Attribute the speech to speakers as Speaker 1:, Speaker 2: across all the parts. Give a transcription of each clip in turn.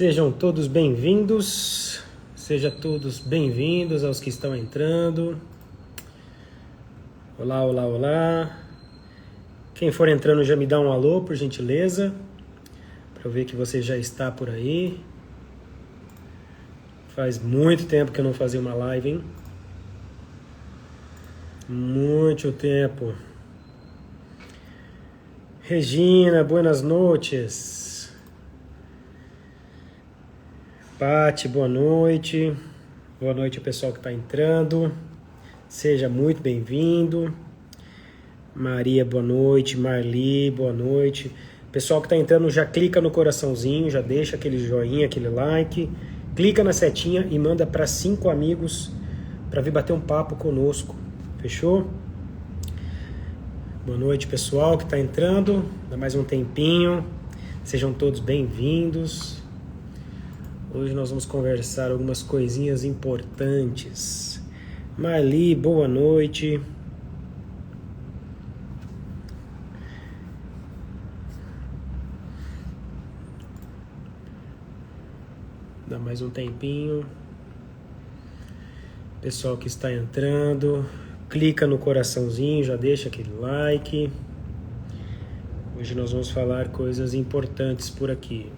Speaker 1: Sejam todos bem-vindos, aos que estão entrando. Olá, olá, olá. Quem for entrando já me dá um alô, por gentileza, para eu ver que você já está por aí. Faz muito tempo que eu não fazia uma live, hein? Muito tempo. Regina, buenas noites. Pati, boa noite. Boa noite ao pessoal que está entrando. Seja muito bem-vindo. Maria, boa noite. Marli, boa noite. Pessoal que está entrando, já clica no coraçãozinho, já deixa aquele joinha, aquele like. Clica na setinha e manda para 5 amigos para vir bater um papo conosco. Fechou? Boa noite, pessoal que está entrando. Dá mais um tempinho. Sejam todos bem-vindos. Hoje nós vamos conversar algumas coisinhas importantes. Marli, boa noite. Dá mais um tempinho. Pessoal que está entrando, clica no coraçãozinho, já deixa aquele like. Hoje nós vamos falar coisas importantes por aqui.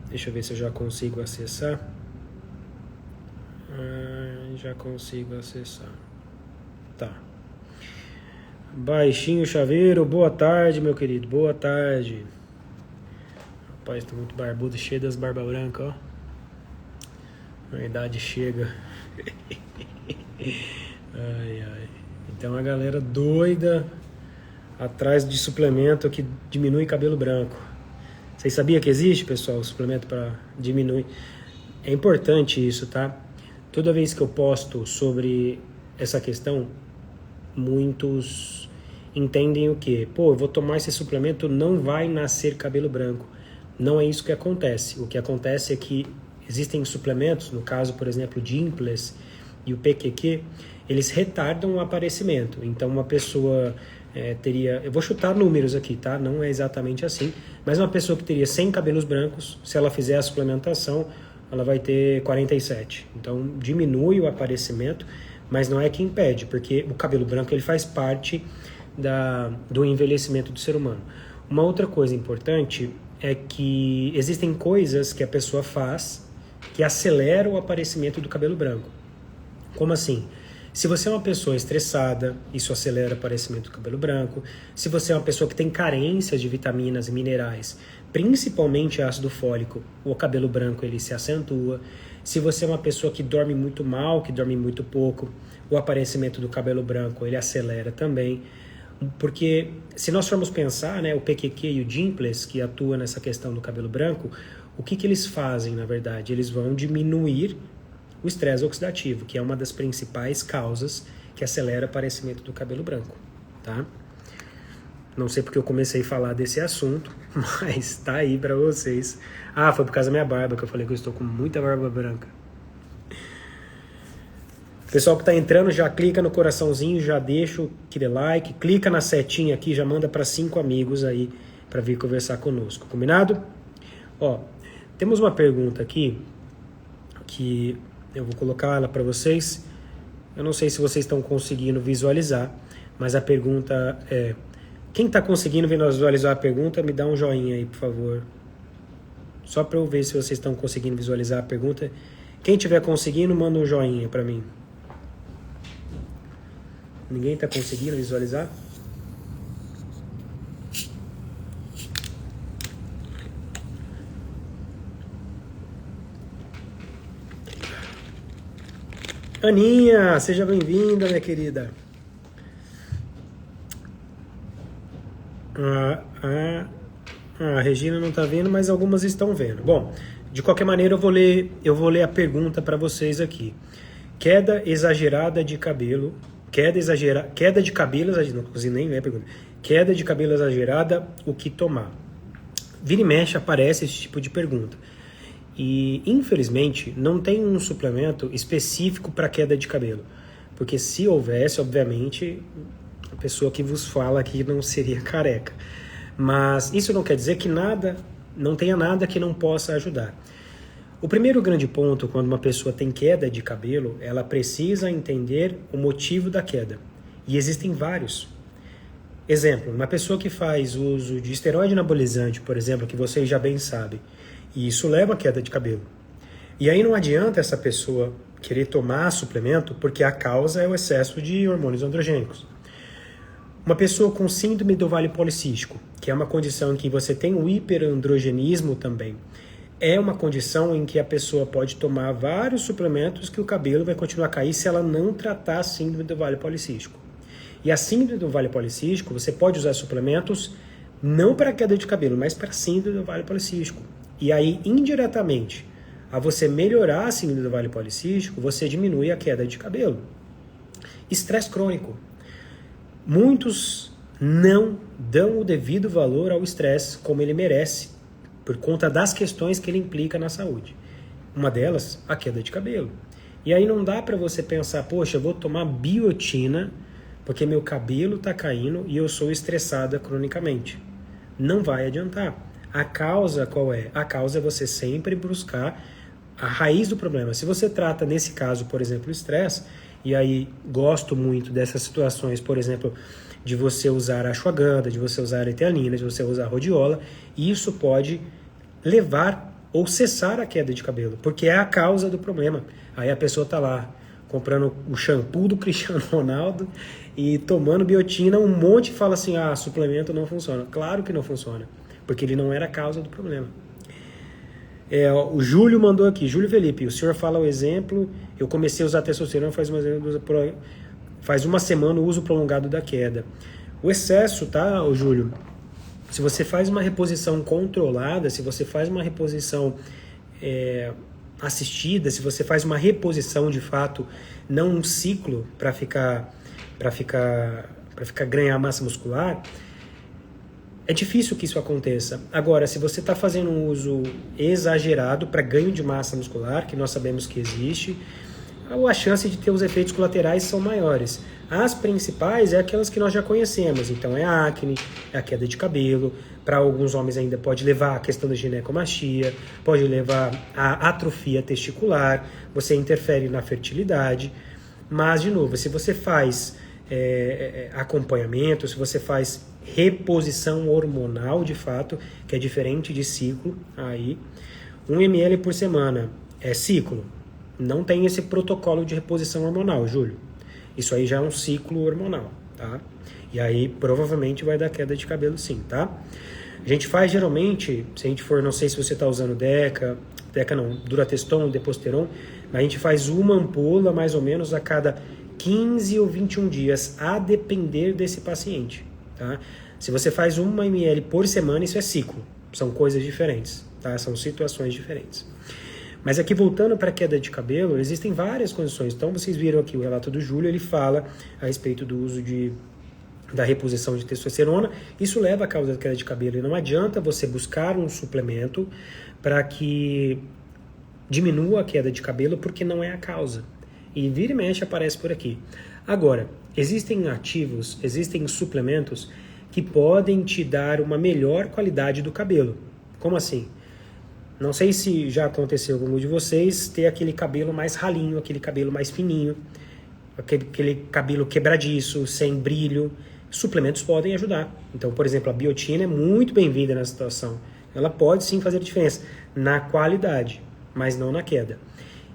Speaker 1: Deixa eu ver se eu já consigo acessar. Já consigo acessar. Tá. Baixinho Chaveiro, boa tarde, meu querido. Boa tarde. Rapaz, tô muito barbudo, cheio das barbas brancas, ó. A idade chega. Ai, ai. Então a galera doida atrás de suplemento que diminui cabelo branco. Vocês sabiam que existe, pessoal, suplemento para diminuir? É importante isso, tá? Toda vez que eu posto sobre essa questão, muitos entendem o quê? Pô, eu vou tomar esse suplemento, não vai nascer cabelo branco. Não é isso que acontece. O que acontece é que existem suplementos, no caso, por exemplo, o Gymples e o PQQ, eles retardam o aparecimento. Então, uma pessoa teria... Eu vou chutar números aqui, tá? Não é exatamente assim. Mas uma pessoa que teria 100 cabelos brancos, se ela fizer a suplementação, ela vai ter 47. Então, diminui o aparecimento, mas não é que impede, porque o cabelo branco ele faz parte do envelhecimento do ser humano. Uma outra coisa importante é que existem coisas que a pessoa faz que aceleram o aparecimento do cabelo branco. Como assim? Se você é uma pessoa estressada, isso acelera o aparecimento do cabelo branco. Se você é uma pessoa que tem carência de vitaminas e minerais, principalmente ácido fólico, o cabelo branco ele se acentua. Se você é uma pessoa que dorme muito mal, que dorme muito pouco, o aparecimento do cabelo branco ele acelera também. Porque se nós formos pensar, né, o PQQ e o Gymples, que atuam nessa questão do cabelo branco, o que eles fazem, na verdade? Eles vão diminuir o estresse oxidativo, que é uma das principais causas que acelera o aparecimento do cabelo branco, tá? Não sei porque eu comecei a falar desse assunto, mas tá aí pra vocês. Ah, foi por causa da minha barba, que eu falei que eu estou com muita barba branca. Pessoal que tá entrando, já clica no coraçãozinho, já deixa aquele like, clica na setinha aqui, já manda para 5 amigos aí para vir conversar conosco, combinado? Ó, temos uma pergunta aqui que eu vou colocar ela para vocês. Eu não sei se vocês estão conseguindo visualizar, mas a pergunta é... Quem está conseguindo visualizar a pergunta, me dá um joinha aí, por favor. Só para eu ver se vocês estão conseguindo visualizar a pergunta. Quem estiver conseguindo, manda um joinha para mim. Ninguém está conseguindo visualizar? Aninha, seja bem-vinda, minha querida. A Regina não está vendo, mas algumas estão vendo. Bom, de qualquer maneira eu vou ler a pergunta para vocês aqui. Queda exagerada de cabelo, queda de cabelo, não consigo nem ler a pergunta. Queda de cabelo exagerada, o que tomar? Vira e mexe aparece esse tipo de pergunta. E, infelizmente, não tem um suplemento específico para queda de cabelo. Porque se houvesse, obviamente, a pessoa que vos fala aqui não seria careca. Mas isso não quer dizer que nada não tenha nada que não possa ajudar. O primeiro grande ponto, quando uma pessoa tem queda de cabelo, ela precisa entender o motivo da queda. E existem vários. Exemplo, uma pessoa que faz uso de esteroide anabolizante, por exemplo, que vocês já bem sabem, e isso leva a queda de cabelo. E aí não adianta essa pessoa querer tomar suplemento, porque a causa é o excesso de hormônios androgênicos. Uma pessoa com síndrome do ovário policístico, que é uma condição em que você tem o hiperandrogenismo também, é uma condição em que a pessoa pode tomar vários suplementos que o cabelo vai continuar a cair se ela não tratar a síndrome do ovário policístico. E a síndrome do ovário policístico, você pode usar suplementos não para queda de cabelo, mas para síndrome do ovário policístico. E aí, indiretamente, a você melhorar a síndrome do ovário policístico, você diminui a queda de cabelo. Estresse crônico. Muitos não dão o devido valor ao estresse como ele merece, por conta das questões que ele implica na saúde. Uma delas, a queda de cabelo. E aí não dá para você pensar, poxa, eu vou tomar biotina porque meu cabelo está caindo e eu sou estressada cronicamente. Não vai adiantar. A causa qual é? A causa é você sempre buscar a raiz do problema. Se você trata, nesse caso, por exemplo, o estresse, e aí gosto muito dessas situações, por exemplo, de você usar ashwagandha, de você usar etealina, de você usar rhodiola, isso pode levar ou cessar a queda de cabelo, porque é a causa do problema. Aí a pessoa está lá comprando o shampoo do Cristiano Ronaldo e tomando biotina, um monte, e fala assim, suplemento não funciona. Claro que não funciona, porque ele não era a causa do problema. O Júlio mandou aqui, Júlio Felipe, o senhor fala o exemplo, eu comecei a usar testosterona faz uma semana o uso prolongado da queda. O excesso, tá, Júlio? Se você faz uma reposição controlada, se você faz uma reposição assistida, se você faz uma reposição de fato, não um ciclo para ganhar massa muscular, é difícil que isso aconteça. Agora, se você está fazendo um uso exagerado para ganho de massa muscular, que nós sabemos que existe, a chance de ter os efeitos colaterais são maiores. As principais é aquelas que nós já conhecemos, então é a acne, é a queda de cabelo, para alguns homens ainda pode levar a questão da ginecomastia, pode levar a atrofia testicular, você interfere na fertilidade, mas de novo, se você faz acompanhamento, se você faz reposição hormonal de fato, que é diferente de ciclo, aí 1 ml por semana é ciclo, não tem esse protocolo de reposição hormonal, Júlio. Isso aí já é um ciclo hormonal, tá? E aí provavelmente vai dar queda de cabelo sim, tá? A gente faz geralmente, se a gente for, não sei se você está usando Deca não, Durateston, Deposteron, a gente faz uma ampola mais ou menos a cada 15 ou 21 dias, a depender desse paciente, tá? Se você faz 1 ml por semana, isso é ciclo, são coisas diferentes, tá? São situações diferentes. Mas aqui, voltando para a queda de cabelo, existem várias condições. Então, vocês viram aqui o relato do Júlio, ele fala a respeito do uso da reposição de testosterona. Isso leva à causa da queda de cabelo. E não adianta você buscar um suplemento para que diminua a queda de cabelo, porque não é a causa. E vira e mexe aparece por aqui. Agora, existem ativos, existem suplementos que podem te dar uma melhor qualidade do cabelo. Como assim? Não sei se já aconteceu com algum de vocês ter aquele cabelo mais ralinho, aquele cabelo mais fininho, aquele cabelo quebradiço, sem brilho. Suplementos podem ajudar. Então, por exemplo, a biotina é muito bem-vinda nessa situação. Ela pode sim fazer diferença na qualidade, mas não na queda.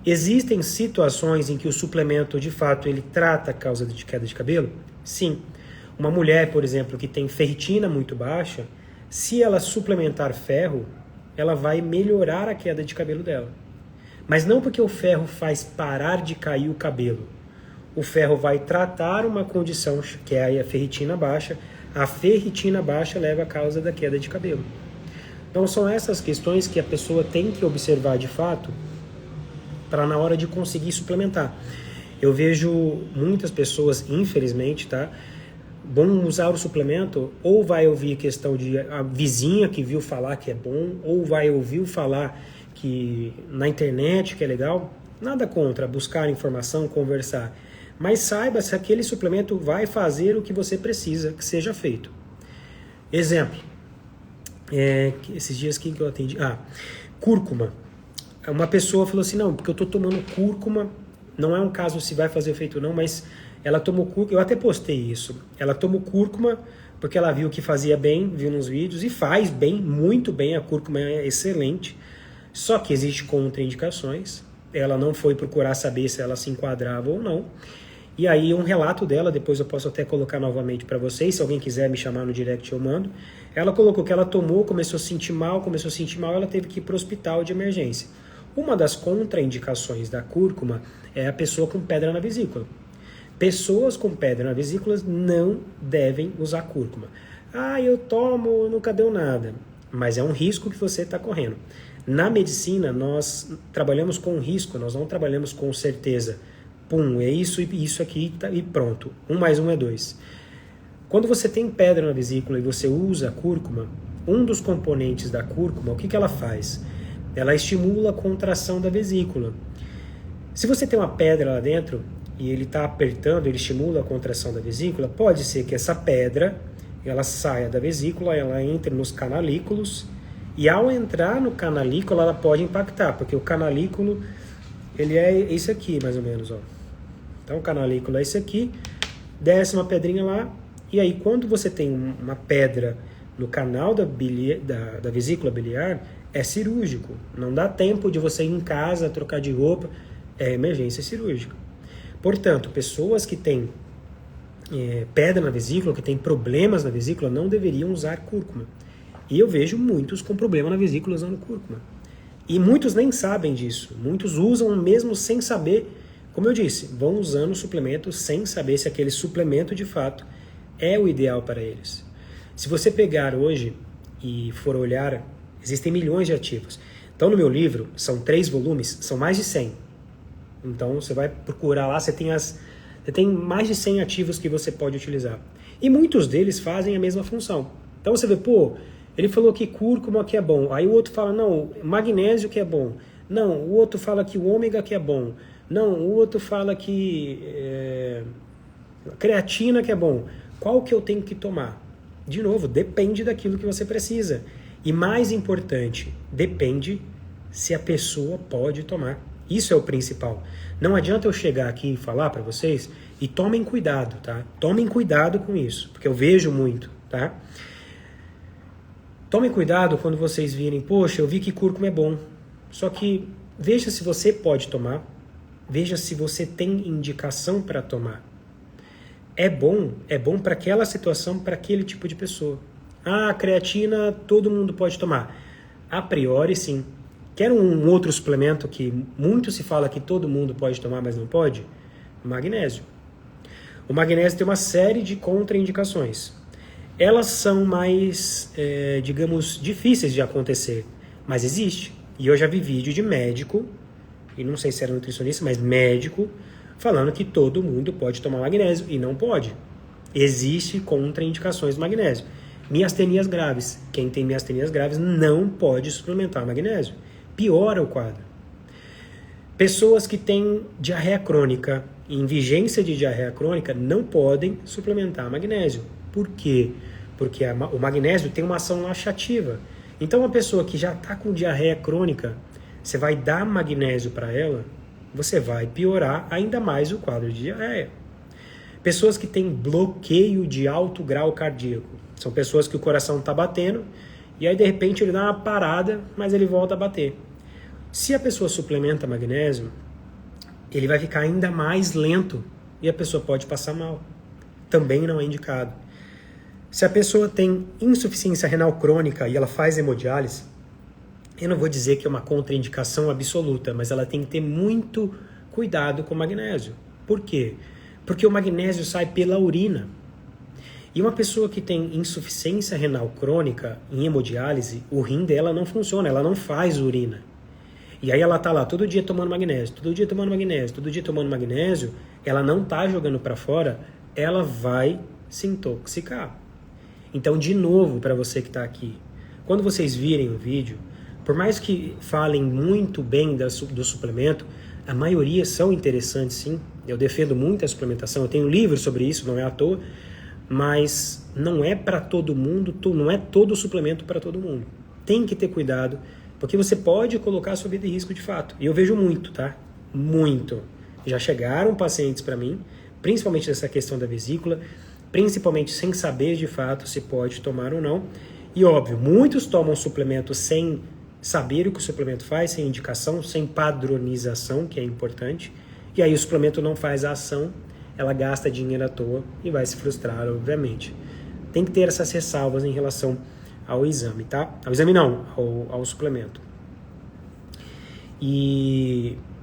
Speaker 1: Existem situações em que o suplemento, de fato, ele trata a causa de queda de cabelo? Sim. Uma mulher, por exemplo, que tem ferritina muito baixa, se ela suplementar ferro, ela vai melhorar a queda de cabelo dela. Mas não porque o ferro faz parar de cair o cabelo. O ferro vai tratar uma condição que é a ferritina baixa. A ferritina baixa leva à causa da queda de cabelo. Então são essas questões que a pessoa tem que observar de fato para na hora de conseguir suplementar. Eu vejo muitas pessoas, infelizmente, tá? Vão usar o suplemento, ou vai ouvir questão de a vizinha que viu falar que é bom, ou vai ouvir falar que na internet que é legal. Nada contra buscar informação, conversar. Mas saiba se aquele suplemento vai fazer o que você precisa que seja feito. Exemplo, Esses dias que eu atendi... Cúrcuma. Uma pessoa falou assim, não, porque eu tô tomando cúrcuma, não é um caso se vai fazer efeito ou não, mas ela tomou cúrcuma, eu até postei isso, ela tomou cúrcuma porque ela viu que fazia bem, viu nos vídeos, e faz bem, muito bem, a cúrcuma é excelente, só que existe contraindicações, ela não foi procurar saber se ela se enquadrava ou não, e aí um relato dela, depois eu posso até colocar novamente para vocês, se alguém quiser me chamar no direct eu mando. Ela colocou que ela tomou, começou a sentir mal, ela teve que ir para o hospital de emergência. Uma das contraindicações da cúrcuma é a pessoa com pedra na vesícula. Pessoas com pedra na vesícula não devem usar cúrcuma. Eu tomo, nunca deu nada. Mas é um risco que você está correndo. Na medicina, nós trabalhamos com risco, nós não trabalhamos com certeza. É isso e isso aqui e pronto. 1 mais 1 é 2. Quando você tem pedra na vesícula e você usa a cúrcuma, um dos componentes da cúrcuma, o que ela faz? Ela estimula a contração da vesícula. Se você tem uma pedra lá dentro e ele está apertando, ele estimula a contração da vesícula, pode ser que essa pedra ela saia da vesícula, ela entre nos canalículos e ao entrar no canalículo ela pode impactar, porque o canalículo ele é esse aqui mais ou menos, ó. Então o canalículo é esse aqui, desce uma pedrinha lá e aí quando você tem uma pedra no canal da vesícula biliar, é cirúrgico. Não dá tempo de você ir em casa, trocar de roupa, é emergência cirúrgica. Portanto, pessoas que têm pedra na vesícula, que têm problemas na vesícula, não deveriam usar cúrcuma. E eu vejo muitos com problema na vesícula usando cúrcuma. E muitos nem sabem disso. Muitos usam mesmo sem saber, como eu disse, vão usando suplementos sem saber se aquele suplemento de fato é o ideal para eles. Se você pegar hoje e for olhar, existem milhões de ativos. Então no meu livro, são 3 volumes, são mais de 100. Então você vai procurar lá, você tem mais de 100 ativos que você pode utilizar. E muitos deles fazem a mesma função. Então você vê, ele falou que cúrcuma que é bom. Aí o outro fala, não, magnésio que é bom. Não, o outro fala que o ômega que é bom. Não, o outro fala que creatina que é bom. Qual que eu tenho que tomar? De novo, depende daquilo que você precisa. E mais importante, depende se a pessoa pode tomar. Isso é o principal. Não adianta eu chegar aqui e falar para vocês, e tomem cuidado, tá? Tomem cuidado com isso, porque eu vejo muito, tá? Tomem cuidado quando vocês virem, poxa, eu vi que cúrcuma é bom. Só que veja se você pode tomar, veja se você tem indicação para tomar. É bom para aquela situação, para aquele tipo de pessoa. A creatina todo mundo pode tomar. A priori, sim. Quer um outro suplemento que muito se fala que todo mundo pode tomar, mas não pode? Magnésio. O magnésio tem uma série de contraindicações. Elas são mais, digamos, difíceis de acontecer, mas existe. E eu já vi vídeo de médico, e não sei se era nutricionista, mas médico, falando que todo mundo pode tomar magnésio, e não pode. Existe contraindicações do magnésio. Miastenias graves. Quem tem miastenias graves não pode suplementar magnésio. Piora o quadro. Pessoas que têm diarreia crônica, em vigência de diarreia crônica, não podem suplementar magnésio. Por quê? Porque o magnésio tem uma ação laxativa. Então, uma pessoa que já está com diarreia crônica, você vai dar magnésio para ela, você vai piorar ainda mais o quadro de diarreia. Pessoas que têm bloqueio de alto grau cardíaco. São pessoas que o coração está batendo e aí de repente ele dá uma parada, mas ele volta a bater. Se a pessoa suplementa magnésio, ele vai ficar ainda mais lento e a pessoa pode passar mal. Também não é indicado. Se a pessoa tem insuficiência renal crônica e ela faz hemodiálise, eu não vou dizer que é uma contraindicação absoluta, mas ela tem que ter muito cuidado com o magnésio. Por quê? Porque o magnésio sai pela urina. E uma pessoa que tem insuficiência renal crônica em hemodiálise, o rim dela não funciona, ela não faz urina. E aí ela tá lá todo dia tomando magnésio, todo dia tomando magnésio, todo dia tomando magnésio, ela não tá jogando para fora, ela vai se intoxicar. Então, de novo, para você que está aqui, quando vocês virem o vídeo, por mais que falem muito bem do suplemento, a maioria são interessantes, sim. Eu defendo muito a suplementação, eu tenho livros sobre isso, não é à toa, mas não é para todo mundo, não é todo suplemento para todo mundo. Tem que ter cuidado, porque você pode colocar a sua vida em risco de fato. E eu vejo muito, tá? Muito. Já chegaram pacientes para mim, principalmente dessa questão da vesícula, principalmente sem saber de fato se pode tomar ou não. E óbvio, muitos tomam suplemento sem saber o que o suplemento faz, sem indicação, sem padronização, que é importante. E aí o suplemento não faz a ação, ela gasta dinheiro à toa e vai se frustrar, obviamente. Tem que ter essas ressalvas em relação ao exame, tá? Ao exame não, ao suplemento.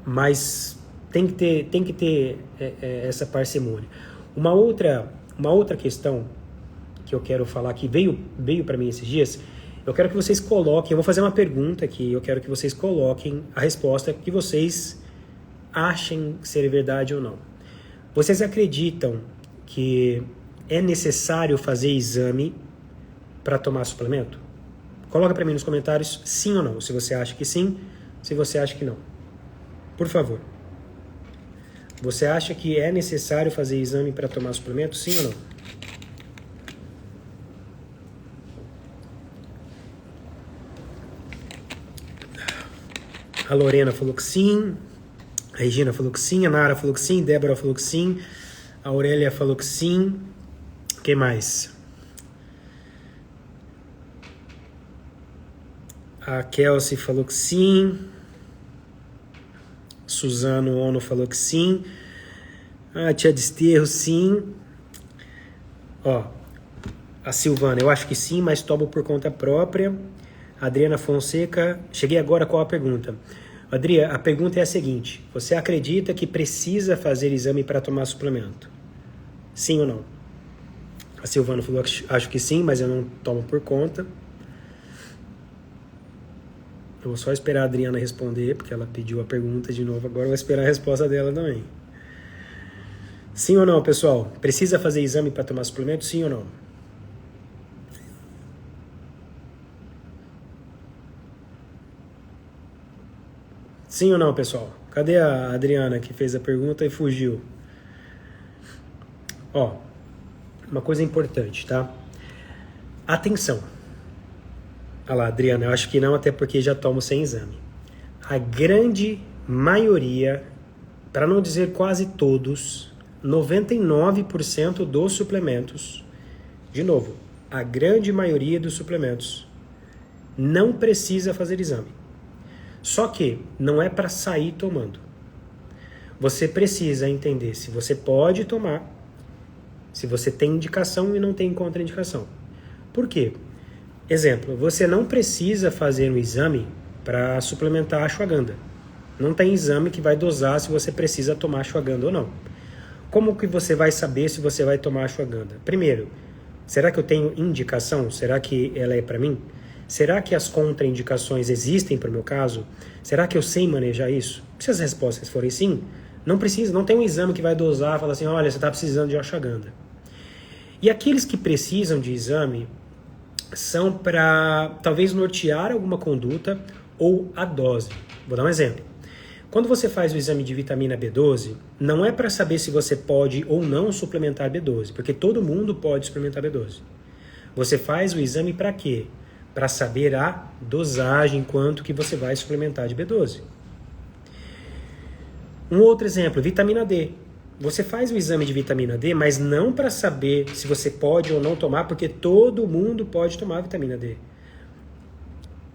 Speaker 1: Mas tem que ter essa parcimônia. Uma outra questão que eu quero falar, que veio para mim esses dias, eu quero que vocês coloquem, eu vou fazer uma pergunta aqui, eu quero que vocês coloquem a resposta que vocês achem ser verdade ou não. Vocês acreditam que é necessário fazer exame para tomar suplemento? Coloca para mim nos comentários sim ou não, se você acha que sim, se você acha que não. Por favor. Você acha que é necessário fazer exame para tomar suplemento, sim ou não? A Lorena falou que sim. A Regina falou que sim, a Nara falou que sim, a Débora falou que sim, a Aurélia falou que sim. Quem mais? A Kelsey falou que sim. Suzano Ono falou que sim. A Tia Desterro, sim. Ó, a Silvana, eu acho que sim, mas tomo por conta própria. A Adriana Fonseca, cheguei agora com a pergunta. Adriana, a pergunta é a seguinte: você acredita que precisa fazer exame para tomar suplemento? Sim ou não? A Silvana falou que acho que sim, mas eu não tomo por conta. Eu vou só esperar a Adriana responder, porque ela pediu a pergunta de novo. Agora eu vou esperar a resposta dela também. Sim ou não, pessoal? Precisa fazer exame para tomar suplemento? Sim ou não? Sim ou não, pessoal? Cadê a Adriana que fez a pergunta e fugiu? Ó, uma coisa importante, tá? Atenção. Olha lá, Adriana, eu acho que não, até porque já tomo sem exame. A grande maioria, para não dizer quase todos, 99% dos suplementos, de novo, a grande maioria dos suplementos não precisa fazer exame. Só que não é para sair tomando. Você precisa entender se você pode tomar, se você tem indicação e não tem contraindicação. Por quê? Exemplo, você não precisa fazer um exame para suplementar a ashwagandha. Não tem exame que vai dosar se você precisa tomar ashwagandha ou não. Como que você vai saber se você vai tomar ashwagandha? Primeiro, será que eu tenho indicação? Será que ela é para mim? Será que as contraindicações existem para o meu caso? Será que eu sei manejar isso? Se as respostas forem sim, não precisa, não tem um exame que vai dosar e falar assim, olha, você está precisando de ashwagandha. E aqueles que precisam de exame são para talvez nortear alguma conduta ou a dose. Vou dar um exemplo. Quando você faz o exame de vitamina B12, não é para saber se você pode ou não suplementar B12, porque todo mundo pode suplementar B12. Você faz o exame para quê? Para saber a dosagem, quanto que você vai suplementar de B12. Um outro exemplo, vitamina D. Você faz o exame de vitamina D, mas não para saber se você pode ou não tomar, porque todo mundo pode tomar vitamina D.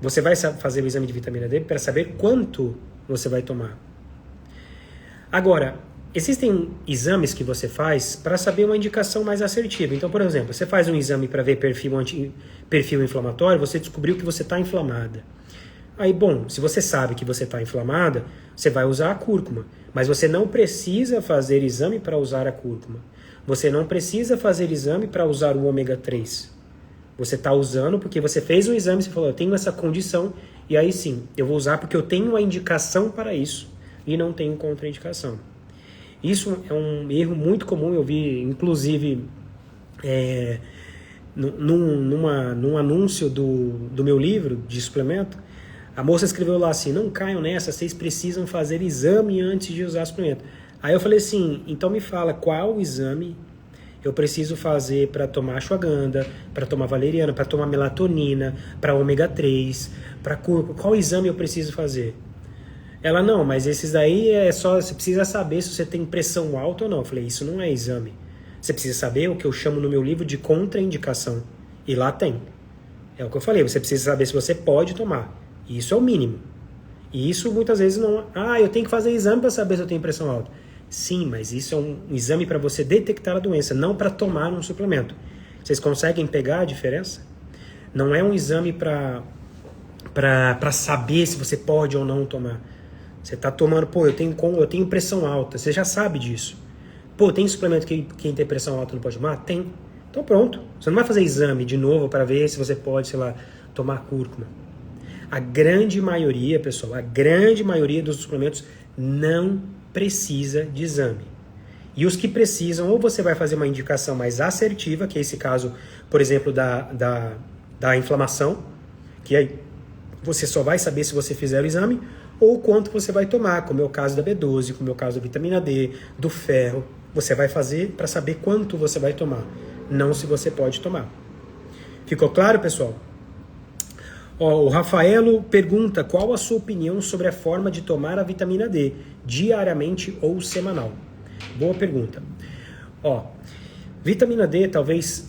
Speaker 1: Você vai fazer o exame de vitamina D para saber quanto você vai tomar. Agora, existem exames que você faz para saber uma indicação mais assertiva. Então, por exemplo, você faz um exame para ver perfil inflamatório, você descobriu que você está inflamada. Aí, bom, se você sabe que você está inflamada, você vai usar a cúrcuma. Mas você não precisa fazer exame para usar a cúrcuma. Você não precisa fazer exame para usar o ômega 3. Você está usando porque você fez um exame e você falou, eu tenho essa condição, e aí sim, eu vou usar porque eu tenho a indicação para isso e não tenho contraindicação. Isso é um erro muito comum, eu vi, inclusive, num anúncio do meu livro de suplemento, a moça escreveu lá assim, não caiam nessa, vocês precisam fazer exame antes de usar suplemento. Aí eu falei assim, então me fala qual o exame eu preciso fazer para tomar ashwagandha, para tomar valeriana, para tomar melatonina, para ômega 3, para cúrcuma, qual exame eu preciso fazer? Ela, não, mas esses aí é só, você precisa saber se você tem pressão alta ou não. Eu falei, isso não é exame. Você precisa saber o que eu chamo no meu livro de contraindicação. E lá tem. É o que eu falei, você precisa saber se você pode tomar. Isso é o mínimo. E isso muitas vezes não... eu tenho que fazer exame para saber se eu tenho pressão alta. Sim, mas isso é um exame para você detectar a doença, não para tomar um suplemento. Vocês conseguem pegar a diferença? Não é um exame para saber se você pode ou não tomar. Você está tomando, eu tenho pressão alta, você já sabe disso. Tem suplemento que quem tem pressão alta não pode tomar? Tem. Então pronto. Você não vai fazer exame de novo para ver se você pode, sei lá, tomar cúrcuma. A grande maioria, pessoal, a grande maioria dos suplementos não precisa de exame. E os que precisam, ou você vai fazer uma indicação mais assertiva, que é esse caso, por exemplo, da inflamação, que aí você só vai saber se você fizer o exame, ou quanto você vai tomar, como é o caso da B12, como é o caso da vitamina D, do ferro. Você vai fazer para saber quanto você vai tomar, não se você pode tomar. Ficou claro, pessoal? O Rafaelo pergunta qual a sua opinião sobre a forma de tomar a vitamina D, diariamente ou semanal. Boa pergunta. Vitamina D talvez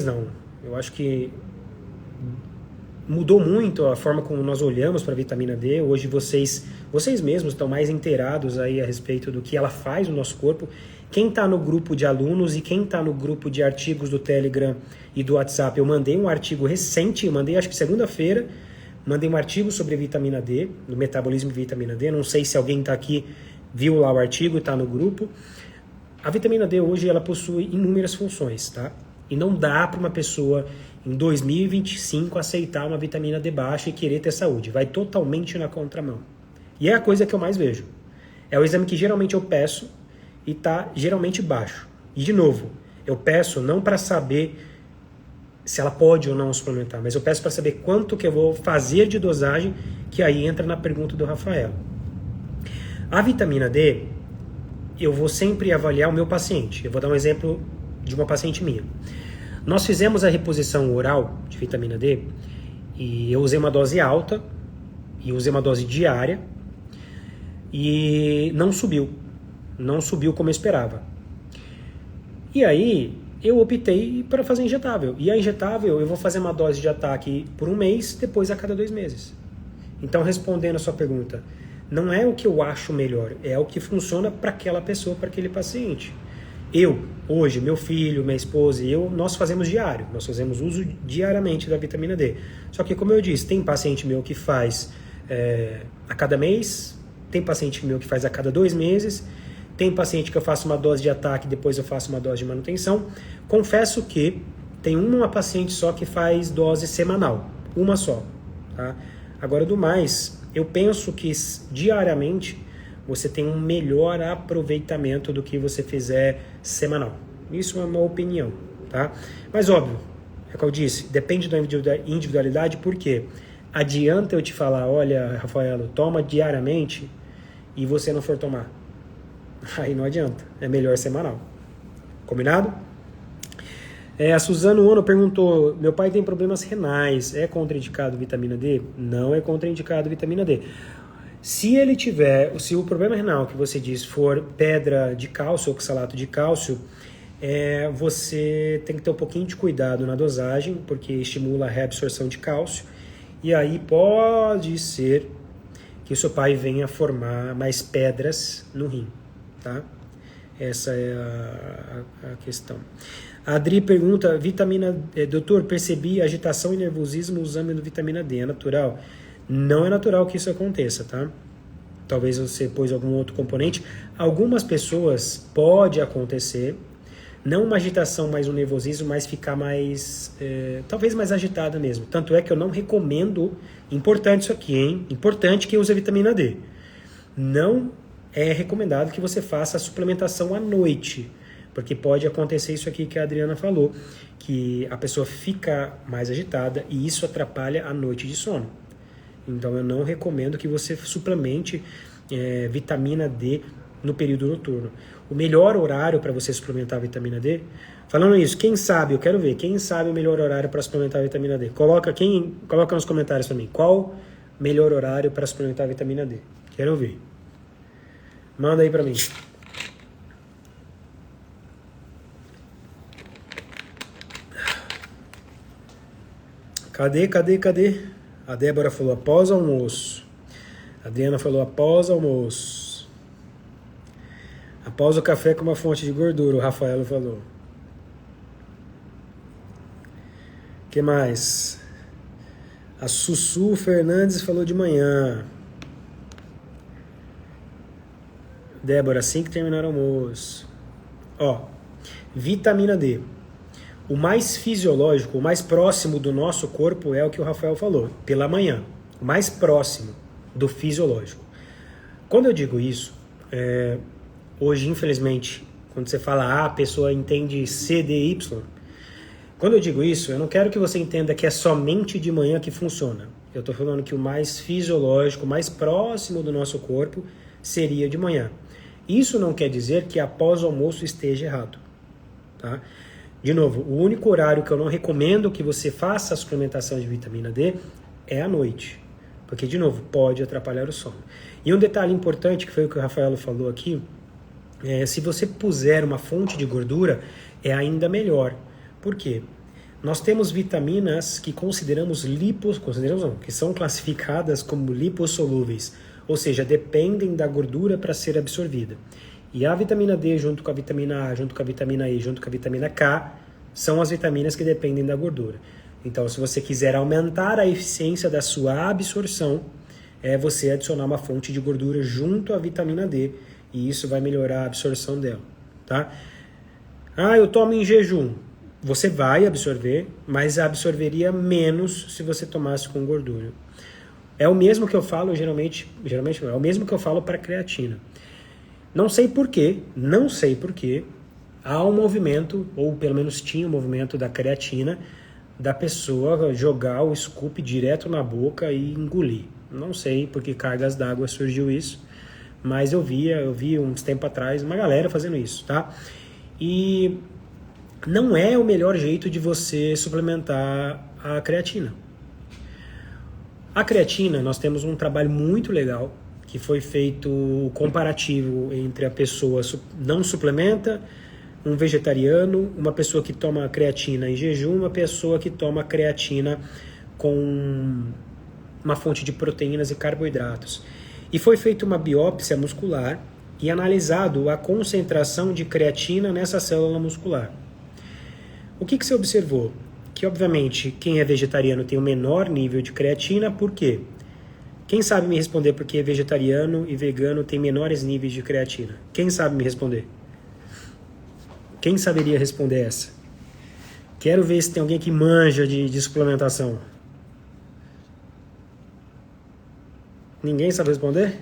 Speaker 1: não. Eu acho que mudou muito a forma como nós olhamos para a vitamina D. Hoje vocês mesmos estão mais inteirados aí a respeito do que ela faz no nosso corpo. Quem está no grupo de alunos e quem está no grupo de artigos do Telegram e do WhatsApp, eu mandei um artigo recente, acho que segunda-feira, mandei um artigo sobre a vitamina D, do metabolismo de vitamina D. Não sei se alguém está aqui, viu lá o artigo e está no grupo. A vitamina D hoje ela possui inúmeras funções, tá? E não dá para uma pessoa em 2025 aceitar uma vitamina D baixa e querer ter saúde. Vai totalmente na contramão. E é a coisa que eu mais vejo. É o exame que geralmente eu peço e está geralmente baixo. E de novo, eu peço não para saber se ela pode ou não suplementar, mas eu peço para saber quanto que eu vou fazer de dosagem, que aí entra na pergunta do Rafael. A vitamina D, eu vou sempre avaliar o meu paciente. Eu vou dar um exemplo de uma paciente minha. Nós fizemos a reposição oral de vitamina D e eu usei uma dose alta e usei uma dose diária e não subiu como eu esperava. E aí eu optei para fazer injetável. E a injetável eu vou fazer uma dose de ataque por um mês, depois a cada 2 meses. Então, respondendo a sua pergunta, não é o que eu acho melhor, é o que funciona para aquela pessoa, para aquele paciente. Hoje, meu filho, minha esposa e eu, nós fazemos diário, nós fazemos uso diariamente da vitamina D. Só que, como eu disse, tem paciente meu que faz a cada mês, tem paciente meu que faz a cada 2 meses, tem paciente que eu faço uma dose de ataque, depois eu faço uma dose de manutenção. Confesso que tem uma paciente só que faz dose semanal, uma só. Tá? Agora, do mais, eu penso que diariamente você tem um melhor aproveitamento do que você fizer semanal. Isso é uma opinião, tá? Mas óbvio, é o que eu disse, depende da individualidade, porque adianta eu te falar, olha, Rafaelo, toma diariamente e você não for tomar. Aí não adianta, é melhor semanal. Combinado? A Suzano Ono perguntou, meu pai tem problemas renais, é contraindicado vitamina D? Não é contraindicado vitamina D. Se o problema renal que você diz for pedra de cálcio, oxalato de cálcio, você tem que ter um pouquinho de cuidado na dosagem, porque estimula a reabsorção de cálcio, e aí pode ser que o seu pai venha formar mais pedras no rim, tá? Essa é a questão. A Adri pergunta, doutor, percebi agitação e nervosismo usando vitamina D, é natural? Não é natural que isso aconteça, tá? Talvez você pôs algum outro componente. Algumas pessoas pode acontecer, não uma agitação, mas um nervosismo, mas ficar mais, talvez mais agitada mesmo. Tanto é que eu não recomendo, importante isso aqui, hein? Importante que use a vitamina D. Não é recomendado que você faça a suplementação à noite, porque pode acontecer isso aqui que a Adriana falou, que a pessoa fica mais agitada e isso atrapalha a noite de sono. Então eu não recomendo que você suplemente vitamina D no período noturno. O melhor horário para você suplementar a vitamina D, falando isso, quem sabe, eu quero ver, quem sabe o melhor horário para suplementar a vitamina D? Coloca nos comentários para mim, qual melhor horário para suplementar a vitamina D? Quero ver. Manda aí para mim. Cadê? A Débora falou após almoço. A Adriana falou após almoço. Após o café com uma fonte de gordura, o Rafael falou. O que mais? A Sussu Fernandes falou de manhã. Débora, assim que terminar o almoço. Ó, vitamina D. O mais fisiológico, o mais próximo do nosso corpo é o que o Rafael falou, pela manhã. O mais próximo do fisiológico. Quando eu digo isso, hoje, infelizmente, quando você fala A, a pessoa entende C, D, Y. Quando eu digo isso, eu não quero que você entenda que é somente de manhã que funciona. Eu estou falando que o mais fisiológico, o mais próximo do nosso corpo seria de manhã. Isso não quer dizer que após o almoço esteja errado, tá? De novo, o único horário que eu não recomendo que você faça a suplementação de vitamina D é à noite. Porque, de novo, pode atrapalhar o sono. E um detalhe importante, que foi o que o Rafael falou aqui, se você puser uma fonte de gordura, é ainda melhor. Por quê? Nós temos vitaminas que que são classificadas como lipossolúveis, ou seja, dependem da gordura para ser absorvida. E a vitamina D junto com a vitamina A, junto com a vitamina E, junto com a vitamina K, são as vitaminas que dependem da gordura. Então, se você quiser aumentar a eficiência da sua absorção, é você adicionar uma fonte de gordura junto à vitamina D, e isso vai melhorar a absorção dela, tá? Ah, eu tomo em jejum. Você vai absorver, mas absorveria menos se você tomasse com gordura. É o mesmo que eu falo, geralmente não, é o mesmo que eu falo para creatina. Não sei porquê, há um movimento, ou pelo menos tinha um movimento da creatina, da pessoa jogar o scoop direto na boca e engolir. Não sei por que cargas d'água surgiu isso, mas eu vi uns tempos atrás uma galera fazendo isso, tá? E não é o melhor jeito de você suplementar a creatina. A creatina, nós temos um trabalho muito legal, que foi feito comparativo entre a pessoa não suplementa, um vegetariano, uma pessoa que toma creatina em jejum, uma pessoa que toma creatina com uma fonte de proteínas e carboidratos. E foi feita uma biópsia muscular e analisado a concentração de creatina nessa célula muscular. O que se observou? Que, obviamente, quem é vegetariano tem um menor nível de creatina, por quê? Quem sabe me responder por que vegetariano e vegano tem menores níveis de creatina? Quem sabe me responder? Quem saberia responder essa? Quero ver se tem alguém que manja de suplementação. Ninguém sabe responder?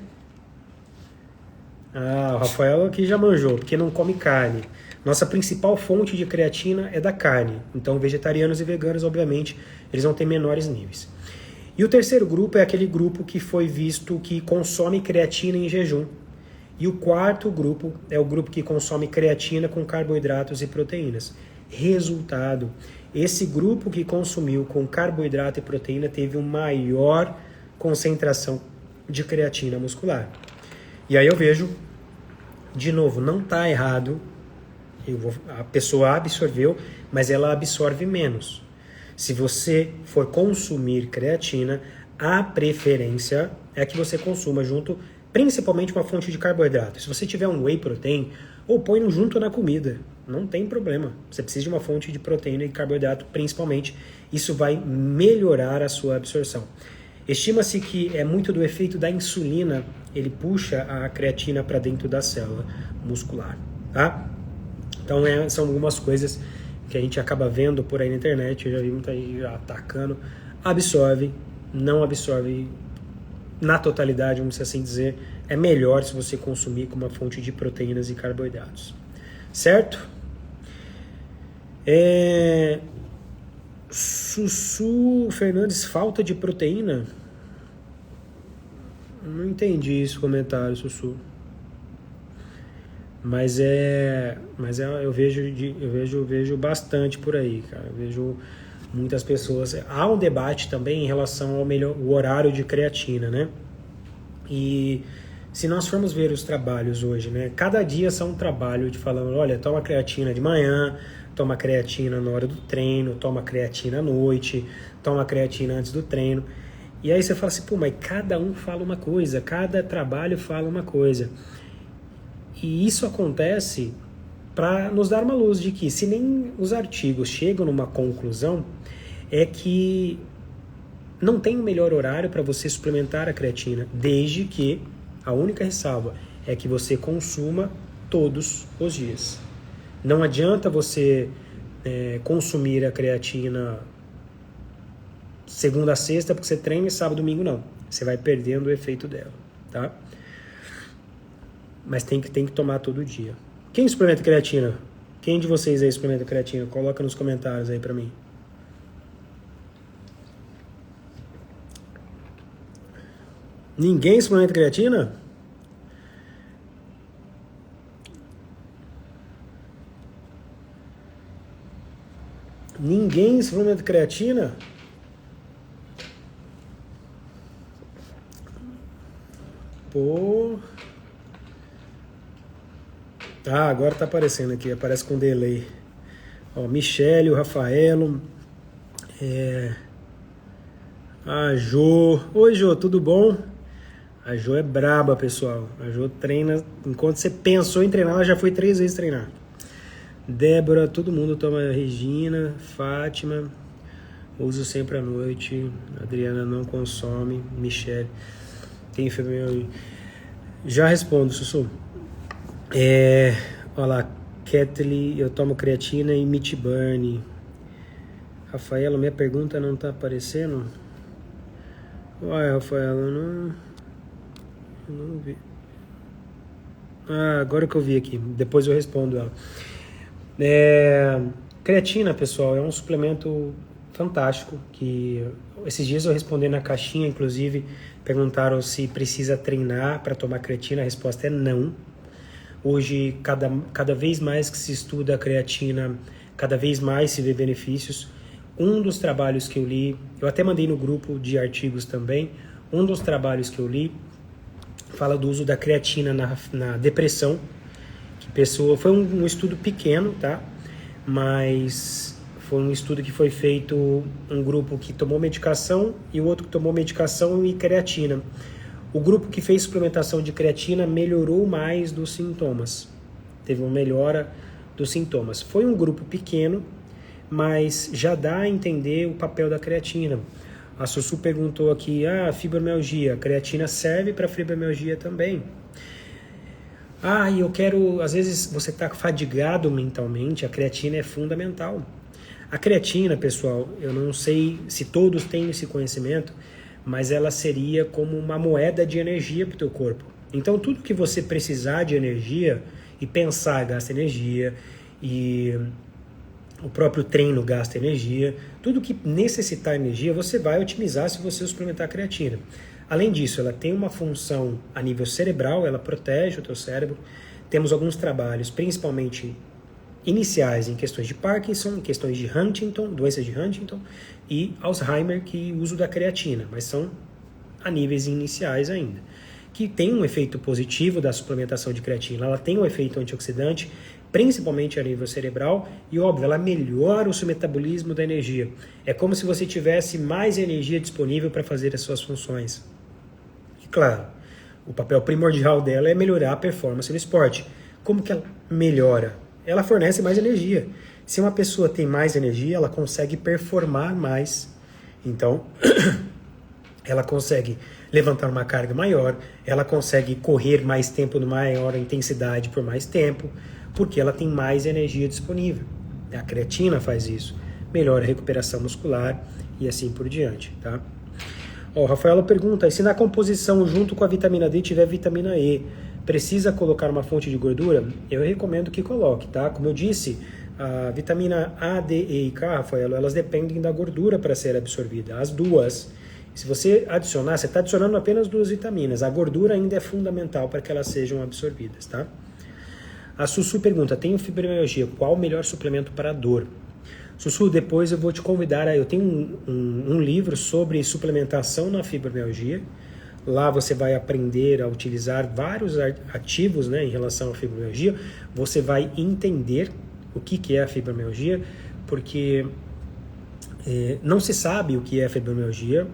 Speaker 1: Ah, o Rafael aqui já manjou, porque não come carne. Nossa principal fonte de creatina é da carne. Então, vegetarianos e veganos, obviamente, eles vão ter menores níveis. E o terceiro grupo é aquele grupo que foi visto que consome creatina em jejum. E o quarto grupo é o grupo que consome creatina com carboidratos e proteínas. Resultado, esse grupo que consumiu com carboidrato e proteína teve uma maior concentração de creatina muscular. E aí eu vejo, de novo, não está errado, a pessoa absorveu, mas ela absorve menos. Se você for consumir creatina, a preferência é que você consuma junto, principalmente uma fonte de carboidrato. Se você tiver um whey protein, ou põe junto na comida, não tem problema. Você precisa de uma fonte de proteína e carboidrato, principalmente. Isso vai melhorar a sua absorção. Estima-se que é muito do efeito da insulina, ele puxa a creatina para dentro da célula muscular, tá? Então são algumas coisas que a gente acaba vendo por aí na internet, eu já vi muita gente já atacando, absorve, não absorve na totalidade, vamos assim dizer, é melhor se você consumir com uma fonte de proteínas e carboidratos, certo? Sussu Fernandes, falta de proteína? Não entendi esse comentário, Sussu. eu vejo bastante por aí, cara. Eu vejo muitas pessoas. Há um debate também em relação ao o horário de creatina, né? E se nós formos ver os trabalhos hoje, né? Cada dia são um trabalho de falando, olha, toma creatina de manhã, toma creatina na hora do treino, toma creatina à noite, toma creatina antes do treino. E aí você fala assim, pô, mas cada um fala uma coisa, cada trabalho fala uma coisa. E isso acontece para nos dar uma luz de que se nem os artigos chegam numa conclusão, é que não tem um melhor horário para você suplementar a creatina, desde que a única ressalva é que você consuma todos os dias. Não adianta você consumir a creatina segunda a sexta, porque você treina e sábado e domingo não. Você vai perdendo o efeito dela, tá? Mas tem que tomar todo dia. Quem suplementa creatina? Quem de vocês aí suplementa creatina? Coloca nos comentários aí pra mim. Ninguém suplementa creatina? Ninguém suplementa creatina? Pô. Ah, agora tá aparecendo aqui, aparece com delay. Ó, Michele, o Rafaelo, a Jo. Oi, Jo, tudo bom? A Jo é braba, pessoal. A Jo treina, enquanto você pensou em treinar, ela já foi 3 vezes treinar. Débora, todo mundo toma. Regina, Fátima, uso sempre à noite. Adriana não consome. Michele, tem febre. Já respondo, Sussu. Olha lá, Kathleen, eu tomo creatina e meat burn. Rafaela, minha pergunta não tá aparecendo? Uai, Rafaela, não vi. Ah, agora que eu vi aqui, depois eu respondo ela. Creatina, pessoal, é um suplemento fantástico, que esses dias eu respondi na caixinha, inclusive perguntaram se precisa treinar para tomar creatina, a resposta é não. Hoje, cada vez mais que se estuda a creatina, cada vez mais se vê benefícios. Um dos trabalhos que eu li, eu até mandei no grupo de artigos também, um dos trabalhos que eu li fala do uso da creatina na depressão. Foi um estudo pequeno, tá? Mas foi um estudo que foi feito um grupo que tomou medicação e o outro que tomou medicação e creatina. O grupo que fez suplementação de creatina melhorou mais dos sintomas. Teve uma melhora dos sintomas. Foi um grupo pequeno, mas já dá a entender o papel da creatina. A Sussu perguntou aqui, fibromialgia, a creatina serve para fibromialgia também. E eu quero, às vezes você está fadigado mentalmente, a creatina é fundamental. A creatina, pessoal, eu não sei se todos têm esse conhecimento, mas ela seria como uma moeda de energia para o teu corpo. Então tudo que você precisar de energia e pensar gasta energia, e o próprio treino gasta energia, tudo que necessitar energia você vai otimizar se você suplementar a creatina. Além disso, ela tem uma função a nível cerebral, ela protege o teu cérebro. Temos alguns trabalhos, principalmente iniciais, em questões de Parkinson, em questões de Huntington, doenças de Huntington e Alzheimer, que uso da creatina, mas são a níveis iniciais ainda. Que tem um efeito positivo da suplementação de creatina, ela tem um efeito antioxidante, principalmente a nível cerebral, e óbvio, ela melhora o seu metabolismo da energia. É como se você tivesse mais energia disponível para fazer as suas funções. E claro, o papel primordial dela é melhorar a performance no esporte. Como que ela melhora? Ela fornece mais energia. Se uma pessoa tem mais energia, ela consegue performar mais. Então, ela consegue levantar uma carga maior, ela consegue correr mais tempo, numa maior intensidade por mais tempo, porque ela tem mais energia disponível. A creatina faz isso, melhora a recuperação muscular e assim por diante, tá? O Rafaela pergunta, se na composição junto com a vitamina D tiver vitamina E, precisa colocar uma fonte de gordura? Eu recomendo que coloque, tá? Como eu disse, a vitamina A, D, E e K, Rafaela, elas dependem da gordura para ser absorvida, as duas. Se você adicionar, você está adicionando apenas 2 vitaminas, a gordura ainda é fundamental para que elas sejam absorvidas, tá? A Sussu pergunta, tenho fibromialgia, qual o melhor suplemento para a dor? Sussu, depois eu vou te convidar, eu tenho um livro sobre suplementação na fibromialgia. Lá você vai aprender a utilizar vários ativos, né, em relação à fibromialgia. Você vai entender o que é a fibromialgia, porque não se sabe o que é a fibromialgia,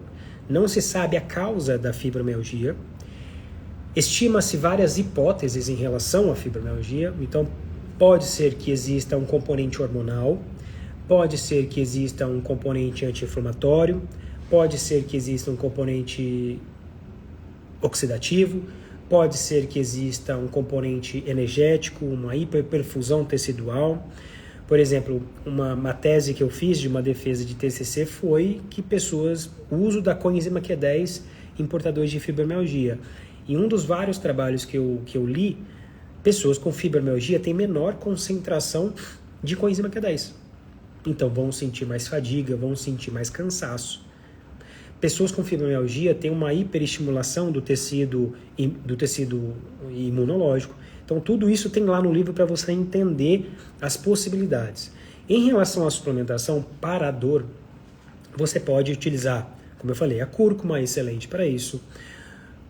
Speaker 1: não se sabe a causa da fibromialgia. Estima-se várias hipóteses em relação à fibromialgia. Então, pode ser que exista um componente hormonal, pode ser que exista um componente anti-inflamatório, pode ser que exista um componente oxidativo, pode ser que exista um componente energético, uma hiperperfusão tecidual. Por exemplo, uma tese que eu fiz de uma defesa de TCC foi que o uso da coenzima Q10 em portadores de fibromialgia. Em um dos vários trabalhos que eu li, pessoas com fibromialgia têm menor concentração de coenzima Q10. Então vão sentir mais fadiga, vão sentir mais cansaço. Pessoas com fibromialgia têm uma hiperestimulação do tecido imunológico. Então tudo isso tem lá no livro para você entender as possibilidades. Em relação à suplementação para a dor, você pode utilizar, como eu falei, a cúrcuma é excelente para isso.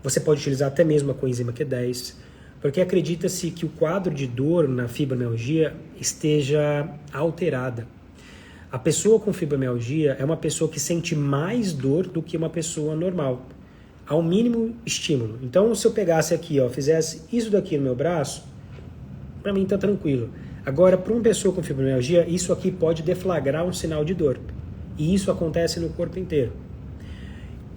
Speaker 1: Você pode utilizar até mesmo a coenzima Q10, porque acredita-se que o quadro de dor na fibromialgia esteja alterada. A pessoa com fibromialgia é uma pessoa que sente mais dor do que uma pessoa normal, ao mínimo estímulo. Então, se eu pegasse aqui, fizesse isso daqui no meu braço, para mim tá tranquilo. Agora, para uma pessoa com fibromialgia, isso aqui pode deflagrar um sinal de dor. E isso acontece no corpo inteiro.